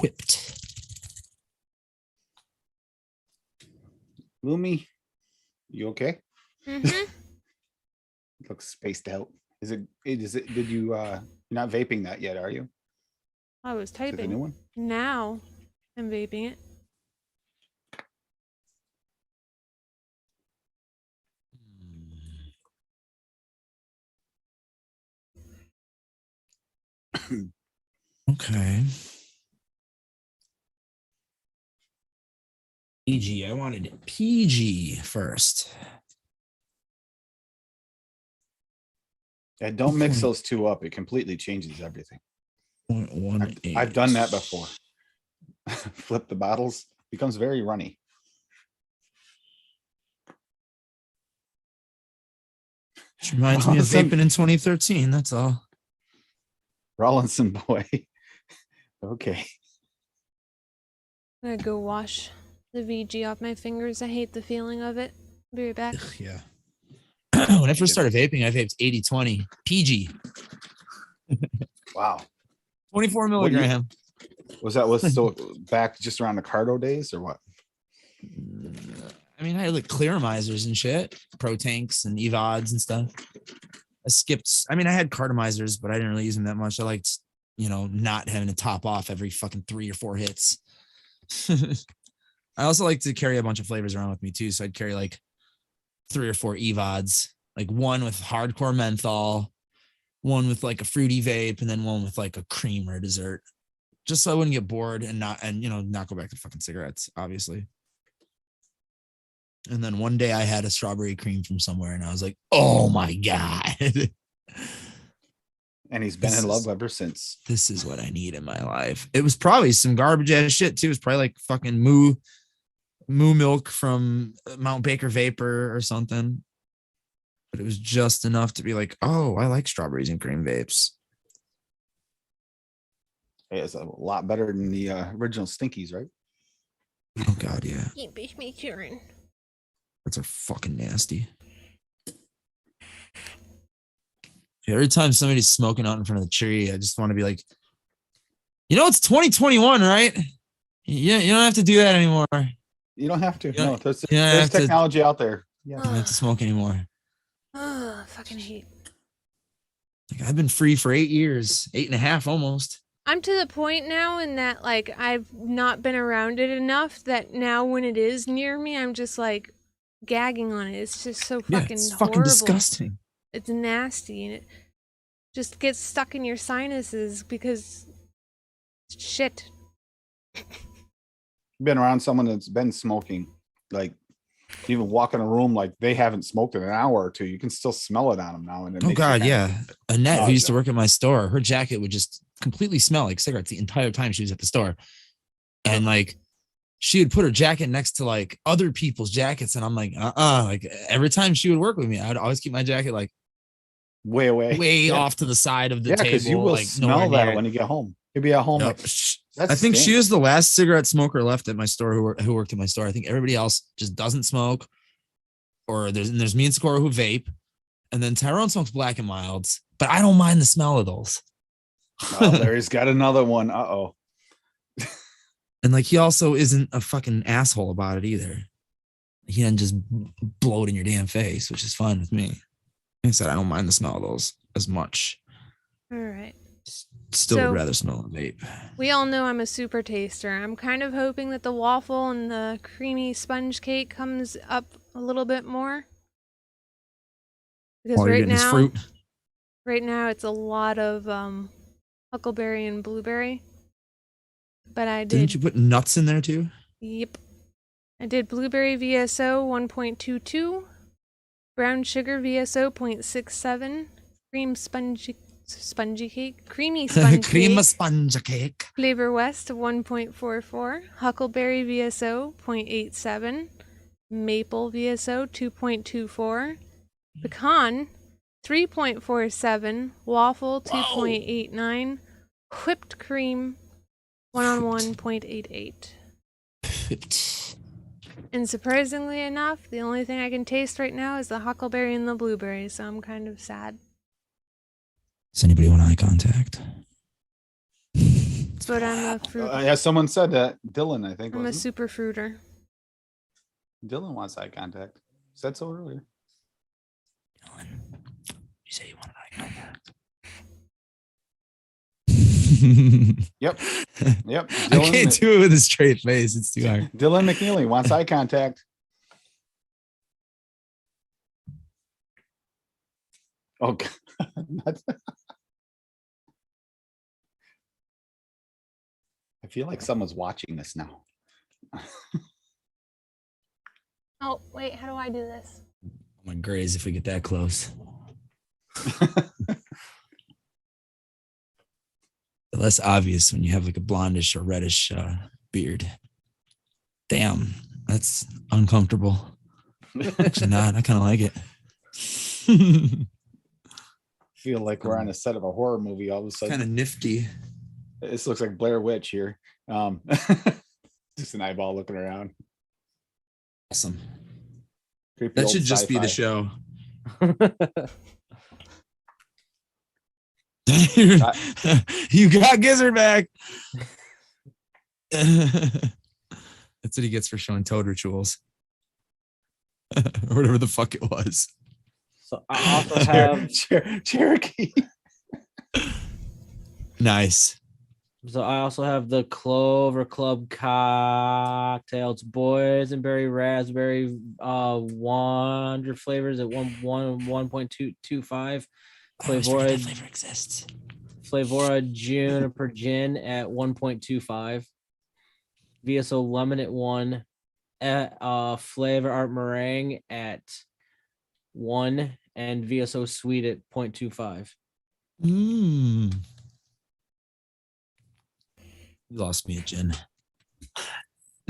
Whipped. Lumi, you okay? Mm-hmm. Looks spaced out. Is it, did you, you're not vaping that yet, are you? I was Is it the new typing. one? Now I'm vaping it. Okay. PG. I wanted PG first. Yeah, don't mix those two up. It completely changes everything. 0.18. I've done that before. Flip the bottles. Becomes very runny. Which reminds me of vaping in 2013. That's all. Rollinson boy. Okay. I'm gonna go wash the VG off my fingers. I hate the feeling of it. Be right back. Ugh, yeah. When I first started vaping, I vaped 80-20 PG. Wow. 24 What year- milligram. Was still back just around the Cardo days or what? I mean, I had like clearamizers and shit, pro tanks and evods and stuff. I skipped. I mean, I had cartomizers, but I didn't really use them that much. I liked, not having to top off every fucking 3 or 4 hits. I also like to carry a bunch of flavors around with me too. So I'd carry like 3 or 4 evods, like one with hardcore menthol, one with like a fruity vape, and then one with like a cream or a dessert, just so I wouldn't get bored and not go back to fucking cigarettes, obviously. And then one day I had a strawberry cream from somewhere and I was like, oh my God. And he's been in love ever since. This is what I need in my life. It was probably some garbage ass shit too. It was probably like fucking moo milk from Mount Baker Vapor or something. But it was just enough to be like, oh, I like strawberries and cream vapes. It's a lot better than the original Stinkies, right? Oh God, yeah. That's are fucking nasty. Every time somebody's smoking out in front of the tree, I just want to be like, it's 2021, right? Yeah, you don't have to do that anymore. You don't have to. Yeah, No, there's have technology out there. Yeah. You don't have to smoke anymore. Oh, fucking hate. Like, I've been free for 8 years, 8.5 almost. I'm to the point now in that like I've not been around it enough that now when it is near me, I'm just like gagging on it. It's just so fucking it's horrible. fucking disgusting. It's nasty and it just gets stuck in your sinuses because shit. Been around someone that's been smoking, like even walk in a room like they haven't smoked in an hour or two, you can still smell it on them now. And it Oh makes you God, kinda- yeah. Annette, who used to work at my store, her jacket would just completely smell like cigarettes the entire time she was at the store. And like she would put her jacket next to like other people's jackets, and I'm like, like every time she would work with me, I'd always keep my jacket like way away, off to the side of the table. because you will like, smell that when you get home. You'll be at home No, like, I think she was the last cigarette smoker left at my store who worked at my store. I think everybody else just doesn't smoke, or there's me and Socorro who vape, and then Tyrone smokes black and milds, but I don't mind the smell of those. Oh, there he's got another one. Uh-oh. And like he also isn't a fucking asshole about it either. He doesn't just blow it in your damn face, which is fine with me. Like I said, I don't mind the smell of those as much. All right. Still So- would rather smell a vape. We all know I'm a super taster. I'm kind of hoping that the waffle and the creamy sponge cake comes up a little bit more. Because All you're getting is fruit. right now it's a lot of huckleberry and blueberry. But I did. Didn't you put nuts in there too? Yep. I did blueberry VSO 1.22, brown sugar VSO 0.67, creamy sponge cake, Cream sponge cake. Flavor West 1.44, Huckleberry VSO 0.87, Maple VSO 2.24, Pecan 3.47, Waffle 2.89, Whipped Cream 101.88. And surprisingly enough, the only thing I can taste right now is the huckleberry and the blueberry, so I'm kind of sad. Does anybody want eye contact? But I'm a fruit. Yeah, someone said that. Dylan, I think. I'm a wasn't super fruiter. it? Dylan wants eye contact. Said so earlier. Dylan, you say you wanted eye contact. Yep. Yep. I can't do it with a straight face. It's too hard. Dylan McNeely wants eye contact. Oh, God. I feel like someone's watching this now. Oh, wait, how do I do this? I'm gonna graze if we get that close. Less obvious when you have like a blondish or reddish beard. Damn, that's uncomfortable. Actually not. I kind of like it. Feel like we're on a set of a horror movie all of a sudden. Kind of nifty. This looks like Blair Witch here. Just an eyeball looking around. Awesome. Creepy That old should just be the sci-fi. show. You got Gizzard back. That's what he gets for showing toad rituals. Or whatever the fuck it was. So I also have Cherokee. Nice. So I also have the Clover Club cocktail. It's boysenberry, raspberry, wonder flavors at 1.225. That flavor exists. Flavora juniper gin at 1.25. VSO lemon at 1. Flavor art meringue at 1, and VSO sweet at 0.25. You lost me at gin.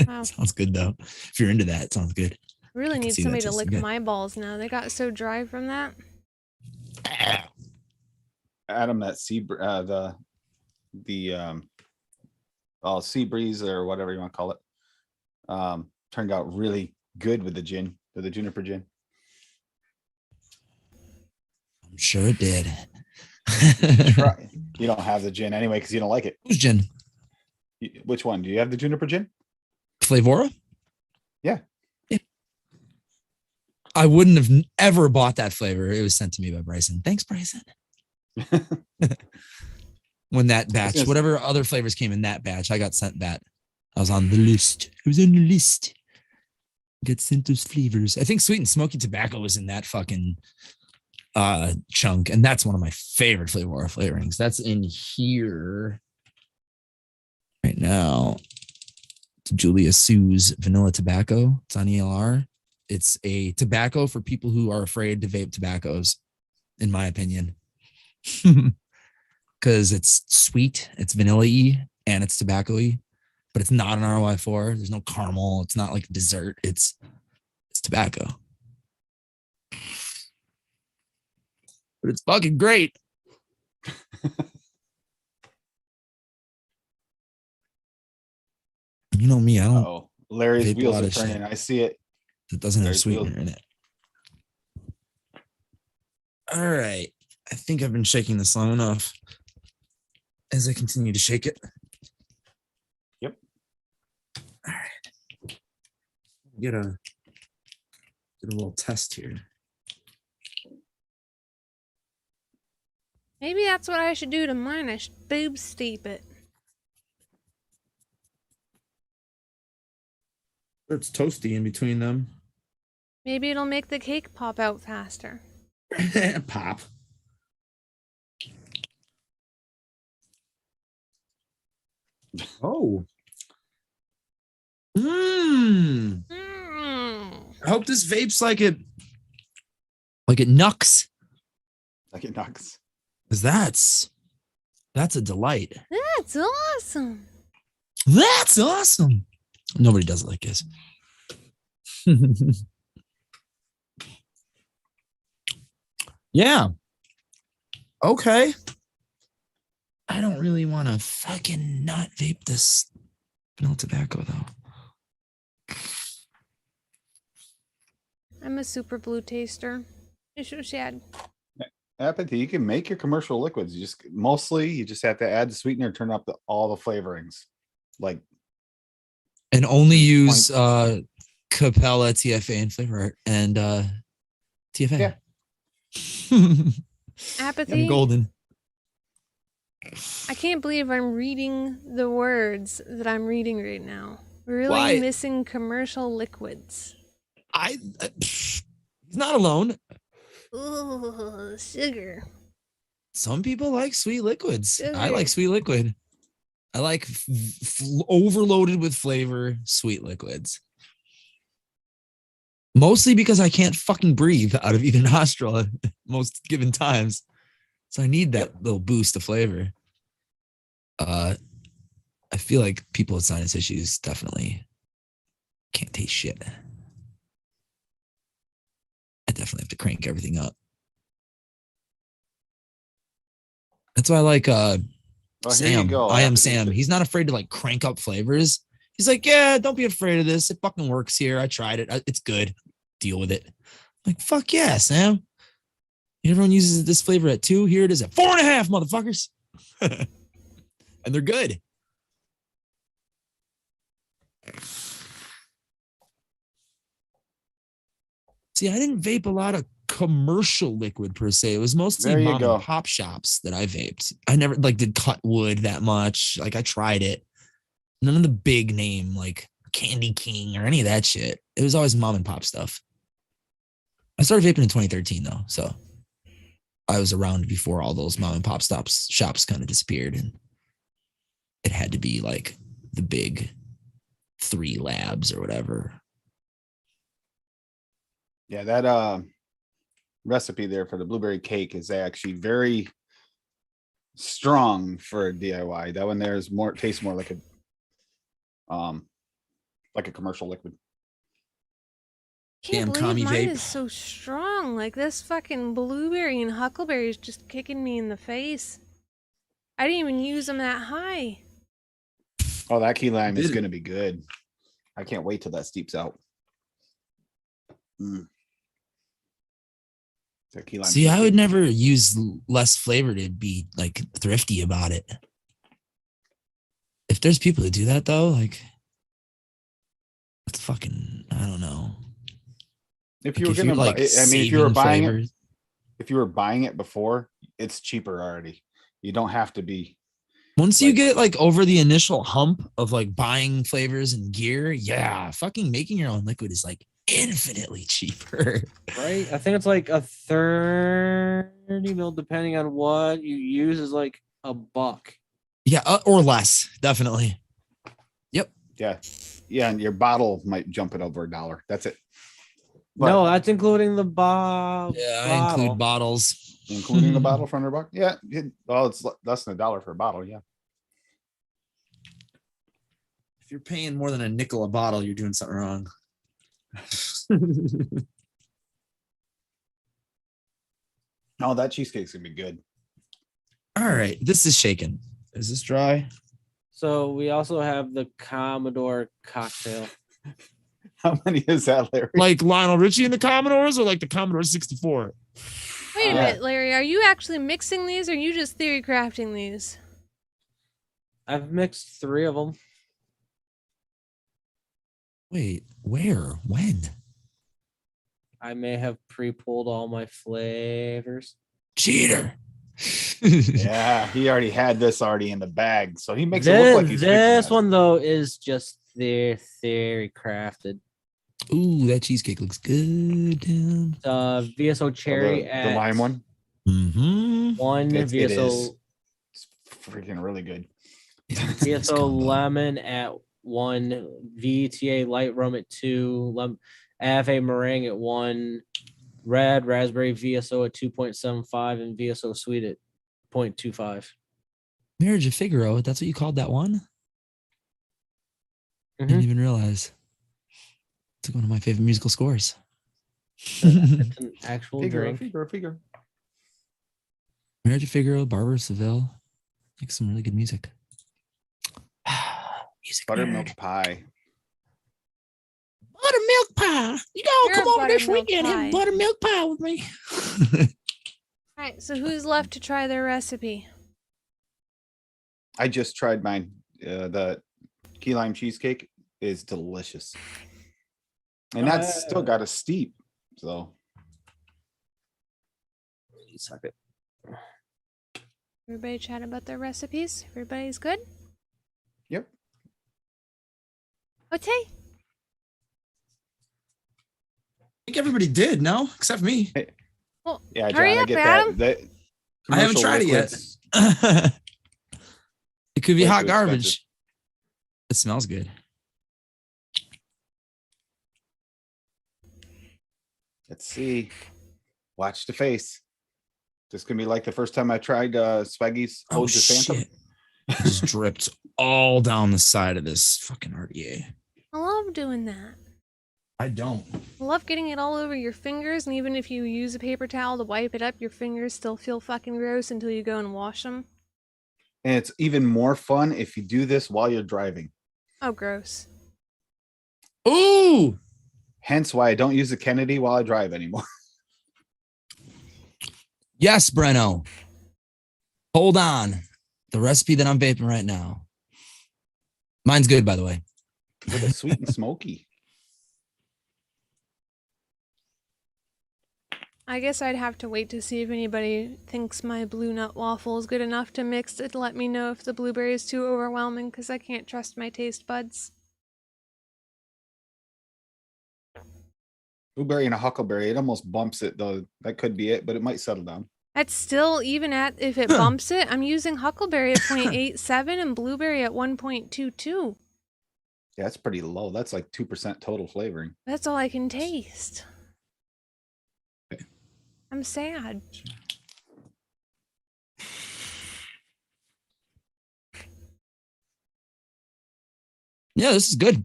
Wow. Sounds good though. If you're into that, it sounds good. Really I can need see that somebody to lick tasting good. my balls now. They got so dry from that. Adam, that sea sea breeze or whatever you want to call it, turned out really good with the gin, with the juniper gin. I'm sure it did. Try. You don't have the gin anyway because you don't like it. Who's gin? Which one? Do you have the juniper gin? Flavora? Yeah. I wouldn't have ever bought that flavor. It was sent to me by Bryson. Thanks, Bryson. When that batch, whatever other flavors came in that batch, I got sent that. I was on the list. It was on the list. Get sent those flavors. I think sweet and smoky tobacco was in that fucking chunk, and that's one of my favorite Flavora flavorings. That's in here right now. It's Julia Sue's vanilla tobacco. It's on ELR. It's a tobacco for people who are afraid to vape tobaccos, in my opinion. Because it's sweet, it's vanilla-y, and it's tobacco-y, but it's not an ROI4. There's no caramel. It's not like dessert. It's tobacco. But it's fucking great. You know me, I don't. Oh, Larry's vape a wheels lot are of turning. shit. I see it. It doesn't have There's sweetener wheels. in it. All right. I think I've been shaking this long enough. As I continue to shake it. Yep. All right. Get a little test here. Maybe that's what I should do to mine. I should boob steep it. It's toasty in between them. Maybe it'll make the cake pop out faster. Pop. Oh. Mmm. I hope this vapes like it knucks. Like it knocks. Cause that's a delight. That's awesome. That's awesome. Nobody does it like this. Yeah. Okay. I don't really want to fucking not vape this vanilla tobacco though. I'm a super blue taster. It's so sad. Apathy, you can make your commercial liquids. You just have to add the sweetener, turn up all the flavorings. Like, And only use Capella, TFA, and Flavor Art and TFA. Yeah. Apathy. I'm golden. I can't believe I'm reading the words that I'm reading right now. Really Why? missing commercial liquids. He's not alone. Ooh, sugar. Some people like sweet liquids. I Sugar. like sweet liquid. I like overloaded with flavor sweet liquids. Mostly because I can't fucking breathe out of either nostril at most given times. So I need that little boost of flavor. I feel like people with sinus issues definitely can't taste shit. I definitely have to crank everything up. That's why I like well, here you Sam. go. I am Apathy. Sam. He's not afraid to like crank up flavors. He's like, yeah, don't be afraid of this. It fucking works here. I tried it. It's good. Deal with it. Like, fuck yeah, Sam. Everyone uses this flavor at 2. Here it is at 4.5, motherfuckers. And they're good. See, I didn't vape a lot of commercial liquid per se. It was mostly There you mom go. and pop shops that I vaped. I never like did cut wood that much. Like I tried it. None of the big name like Candy King or any of that shit. It was always mom and pop stuff. I started vaping in 2013 though, so I was around before all those mom and pop shops kind of disappeared, and it had to be like the big 3 labs or whatever. Yeah, that recipe there for the blueberry cake is actually very strong for a DIY. That one there is more tastes more like a commercial liquid. Can't Damn believe commie mine vape. is so strong. Like this fucking blueberry and huckleberry is just kicking me in the face. I didn't even use them that high. Oh, that key lime is Did it? gonna be good. I can't wait till that steeps out. That key lime. See, I would never use less flavor to be like thrifty about it. If there's people who do that though, like it's fucking, I don't know. If you were Like, gonna, like I mean, if you were saving buying it, flavors, if you were buying it before, it's cheaper already. You don't have to be. once you like- get like over the initial hump of like buying flavors and gear, yeah, fucking making your own liquid is like infinitely cheaper. Right? I think it's like a 30 mil, depending on what you use, is like $1. Yeah, or less, definitely. Yeah, yeah, and your bottle might jump it over $1. That's it. But No, that's including the Yeah, I include bottles. including the bottle for $100. Yeah, well, it's less than $1 for a bottle. Yeah. If you're paying more than a nickel a bottle, you're doing something wrong. Oh, that cheesecake's gonna be good. All right, this is shaken. Is this dry? So we also have the Commodore Cocktail. How many is that, Larry? Like Lionel Richie and the Commodores, or like the Commodore 64? Wait a Yeah. minute, Larry. Are you actually mixing these or are you just theory crafting these? I've mixed 3 of them. Wait, where? When? I may have pre-pulled all my flavors. Cheater. Yeah, he already had this already in the bag, so he makes it look like he's fixing This that. one though is just very crafted. Ooh, that cheesecake looks good. Damn. VSO Oh, cherry the at lime one. Mm-hmm. one, It is. VSO It's freaking really good. Yeah, that's a nice VSO combo. lemon at 1, VTA light rum at 2, AFA meringue at 1, red raspberry VSO at 2.75, and VSO sweet at 0.25. Marriage of Figaro. That's what you called that one? Mhm. Didn't even realize. It's one of my favorite musical scores. It's an actual drink. Figure. Marriage of Figaro, Barbara Seville. Like some really good music. Music Buttermilk nerd. pie. Buttermilk pie. You know, You're come a over this buttermilk weekend and pie. have buttermilk pie with me. All right, so who's left to try their recipe? I just tried mine. The key lime cheesecake is delicious, and that's still got a steep. So Suck it. Everybody chat about their recipes. Everybody's good. yep. Okay. I think everybody did, no? Except for me. Well, Yeah, John, hurry I up, get Adam. that. I haven't commercial tried it yet. liquids, It could be way hot too garbage. expensive. It smells good. Let's see. Watch the face. This can be like the first time I tried Swaggy's Oh Ode to Phantom. shit! It just dripped all down the side of this fucking RDA. I love doing that. I don't. I love getting it all over your fingers, and even if you use a paper towel to wipe it up, your fingers still feel fucking gross until you go and wash them. And it's even more fun if you do this while you're driving. Oh, gross. Ooh! Hence why I don't use the Kennedy while I drive anymore. Yes, Breno. Hold on. The recipe that I'm vaping right now. Mine's good, by the way. Look at sweet and smoky. I guess I'd have to wait to see if anybody thinks my blue nut waffle is good enough to mix to let me know if the blueberry is too overwhelming, because I can't trust my taste buds. Blueberry and a huckleberry, it almost bumps it though. That could be it, but it might settle down. That's still, even at, if it bumps it, I'm using huckleberry at 0.87 and blueberry at 1.22. Yeah, that's pretty low. That's like 2% total flavoring. That's all I can taste. I'm sad. Yeah, this is good.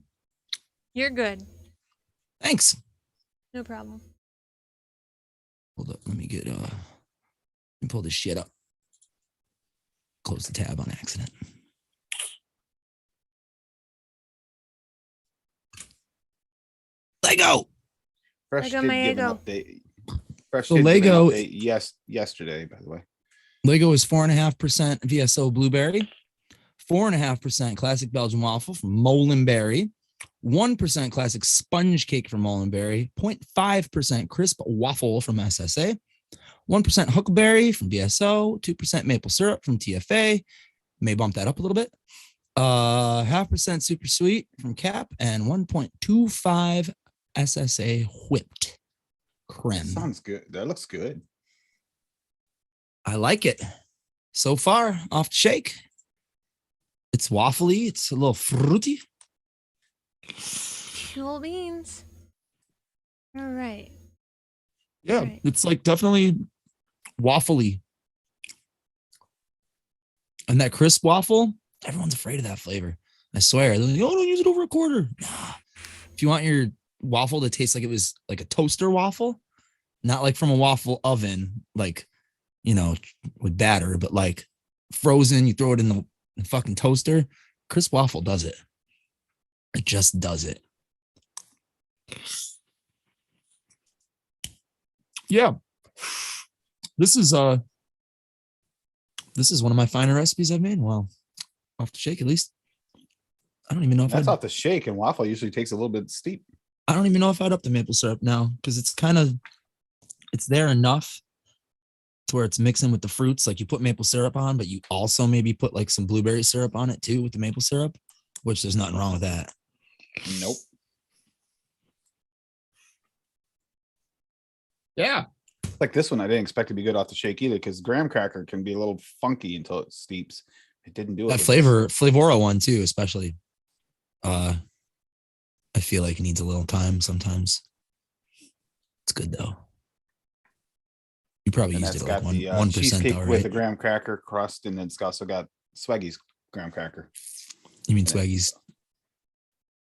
You're good. Thanks. No problem. Hold up. Let me pull this shit up. Close the tab on accident. Lego. Fresh Lego did my give an ego. update. Fresh So did give an Lego- update yesterday, by the way. Lego is 4.5% VSO blueberry, 4.5% classic Belgian waffle from Molenberry, 1% classic sponge cake from Molenberry, 0.5% crisp waffle from SSA, 1% huckleberry from VSO, 2% maple syrup from TFA. May bump that up a little bit. 0.5% super sweet from Cap, and 1.25 SSA whipped creme. Sounds good. That looks good. I like it. So far, off the shake. It's waffly. It's a little fruity. Cool beans. All right. Yeah, Right. it's like definitely waffly. And that crisp waffle, everyone's afraid of that flavor. I swear. They're like, oh, don't use it over a quarter. Nah. If you want your waffle to taste like it was like a toaster waffle, not like from a waffle oven, like, you know, with batter, but like frozen, you throw it in the fucking toaster. Crisp waffle does it. It just does it. Yeah. This is one of my finer recipes I've made. Well, off the shake, at least. I don't even know if That's I'd, off the shake, and waffle usually takes a little bit steep. I don't even know if I'd up the maple syrup now, because it's there enough to where it's mixing with the fruits. Like you put maple syrup on, but you also maybe put like some blueberry syrup on it too with the maple syrup, which there's nothing wrong with that. Nope. Yeah. Like this one, I didn't expect to be good off the shake either because graham cracker can be a little funky until it steeps. It didn't do it. That Flavora one too, especially. I feel like it needs a little time sometimes. It's good though. You probably And used that's it got like the 1% cheesecake though, with right? the graham cracker crust, and it's also got Swaggy's graham cracker. You mean and Swaggy's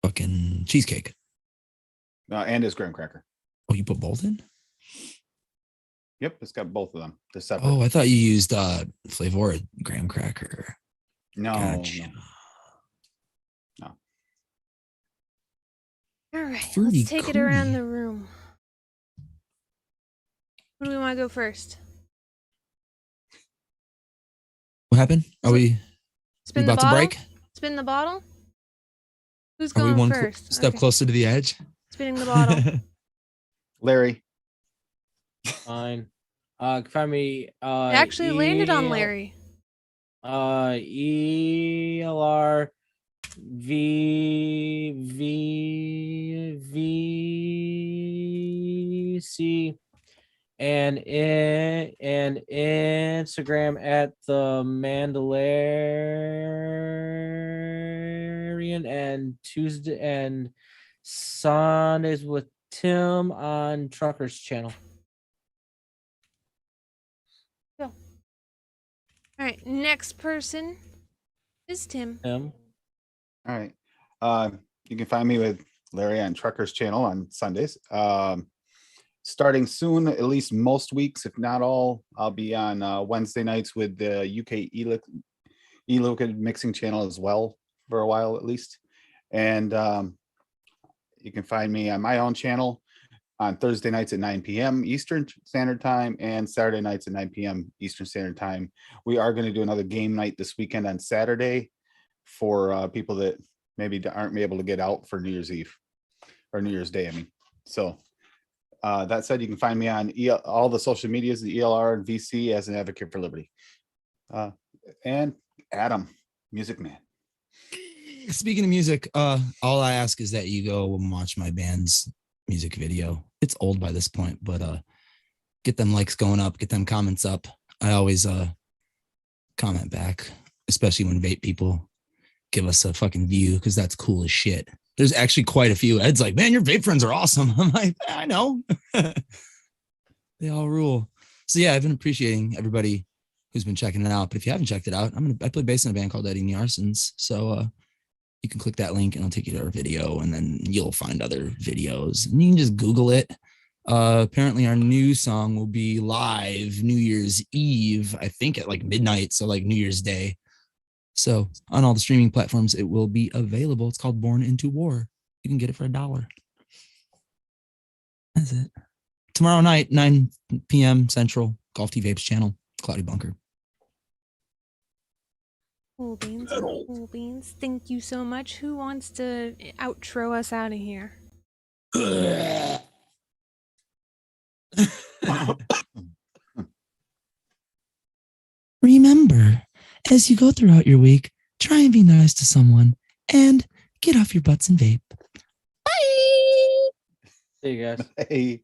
fucking cheesecake? And his graham cracker. Oh, you put both in? Yep, it's got both of them. They're separate. Oh, I thought you used Flavora graham cracker. No, Gotcha. no. All right, Fruity let's take it around cootie. the room. Who do we want to go first? What happened? Are we Spin the about to bottle? break? Spin the bottle? Who's Are we going one first? step Okay. closer to the edge? Spinning the bottle. Larry. Fine. Find me. It actually landed on E- Larry. ELR VC and Instagram at the Mandalorian, and Tuesday and Sundays with Tim on Trucker's channel. All right, next person is Tim. Tim. All right. You can find me with Larry on Trucker's channel on Sundays. Starting soon, at least most weeks, if not all, I'll be on Wednesday nights with the UK e-liquid mixing channel as well for a while at least. And you can find me on my own channel on Thursday nights at 9 p.m. Eastern Standard Time and Saturday nights at 9 p.m. Eastern Standard Time. We are going to do another game night this weekend on Saturday for people that maybe aren't able to get out for New Year's Eve or New Year's Day. I mean, so that said, you can find me on all the social medias, the ELR and VC as an advocate for liberty. And Adam, Music Man. Speaking of music, all I ask is that you go and watch my band's music video. It's old by this point, but get them likes going up, get them comments up. I always comment back, especially when vape people give us a fucking view, because that's cool as shit. There's actually quite a few. Ed's like, man, your vape friends are awesome. I'm like, I know. They all rule. So yeah, I've been appreciating everybody who's been checking it out. But if you haven't checked it out, I play bass in a band called Eddie and the Arsons. So you can click that link and it'll take you to our video, and then you'll find other videos. And you can just Google it. Apparently our new song will be live New Year's Eve, I think at like midnight. So like New Year's Day. So on all the streaming platforms, it will be available. It's called Born into War. You can get it for $1. That's it. Tomorrow night, 9 p.m. Central, Golf T Vapes channel, Cloudy Bunker. Cool beans. Cool beans. Thank you so much. Who wants to outro us out of here? Remember, as you go throughout your week, try and be nice to someone and get off your butts and vape. Bye. See you guys. Hey.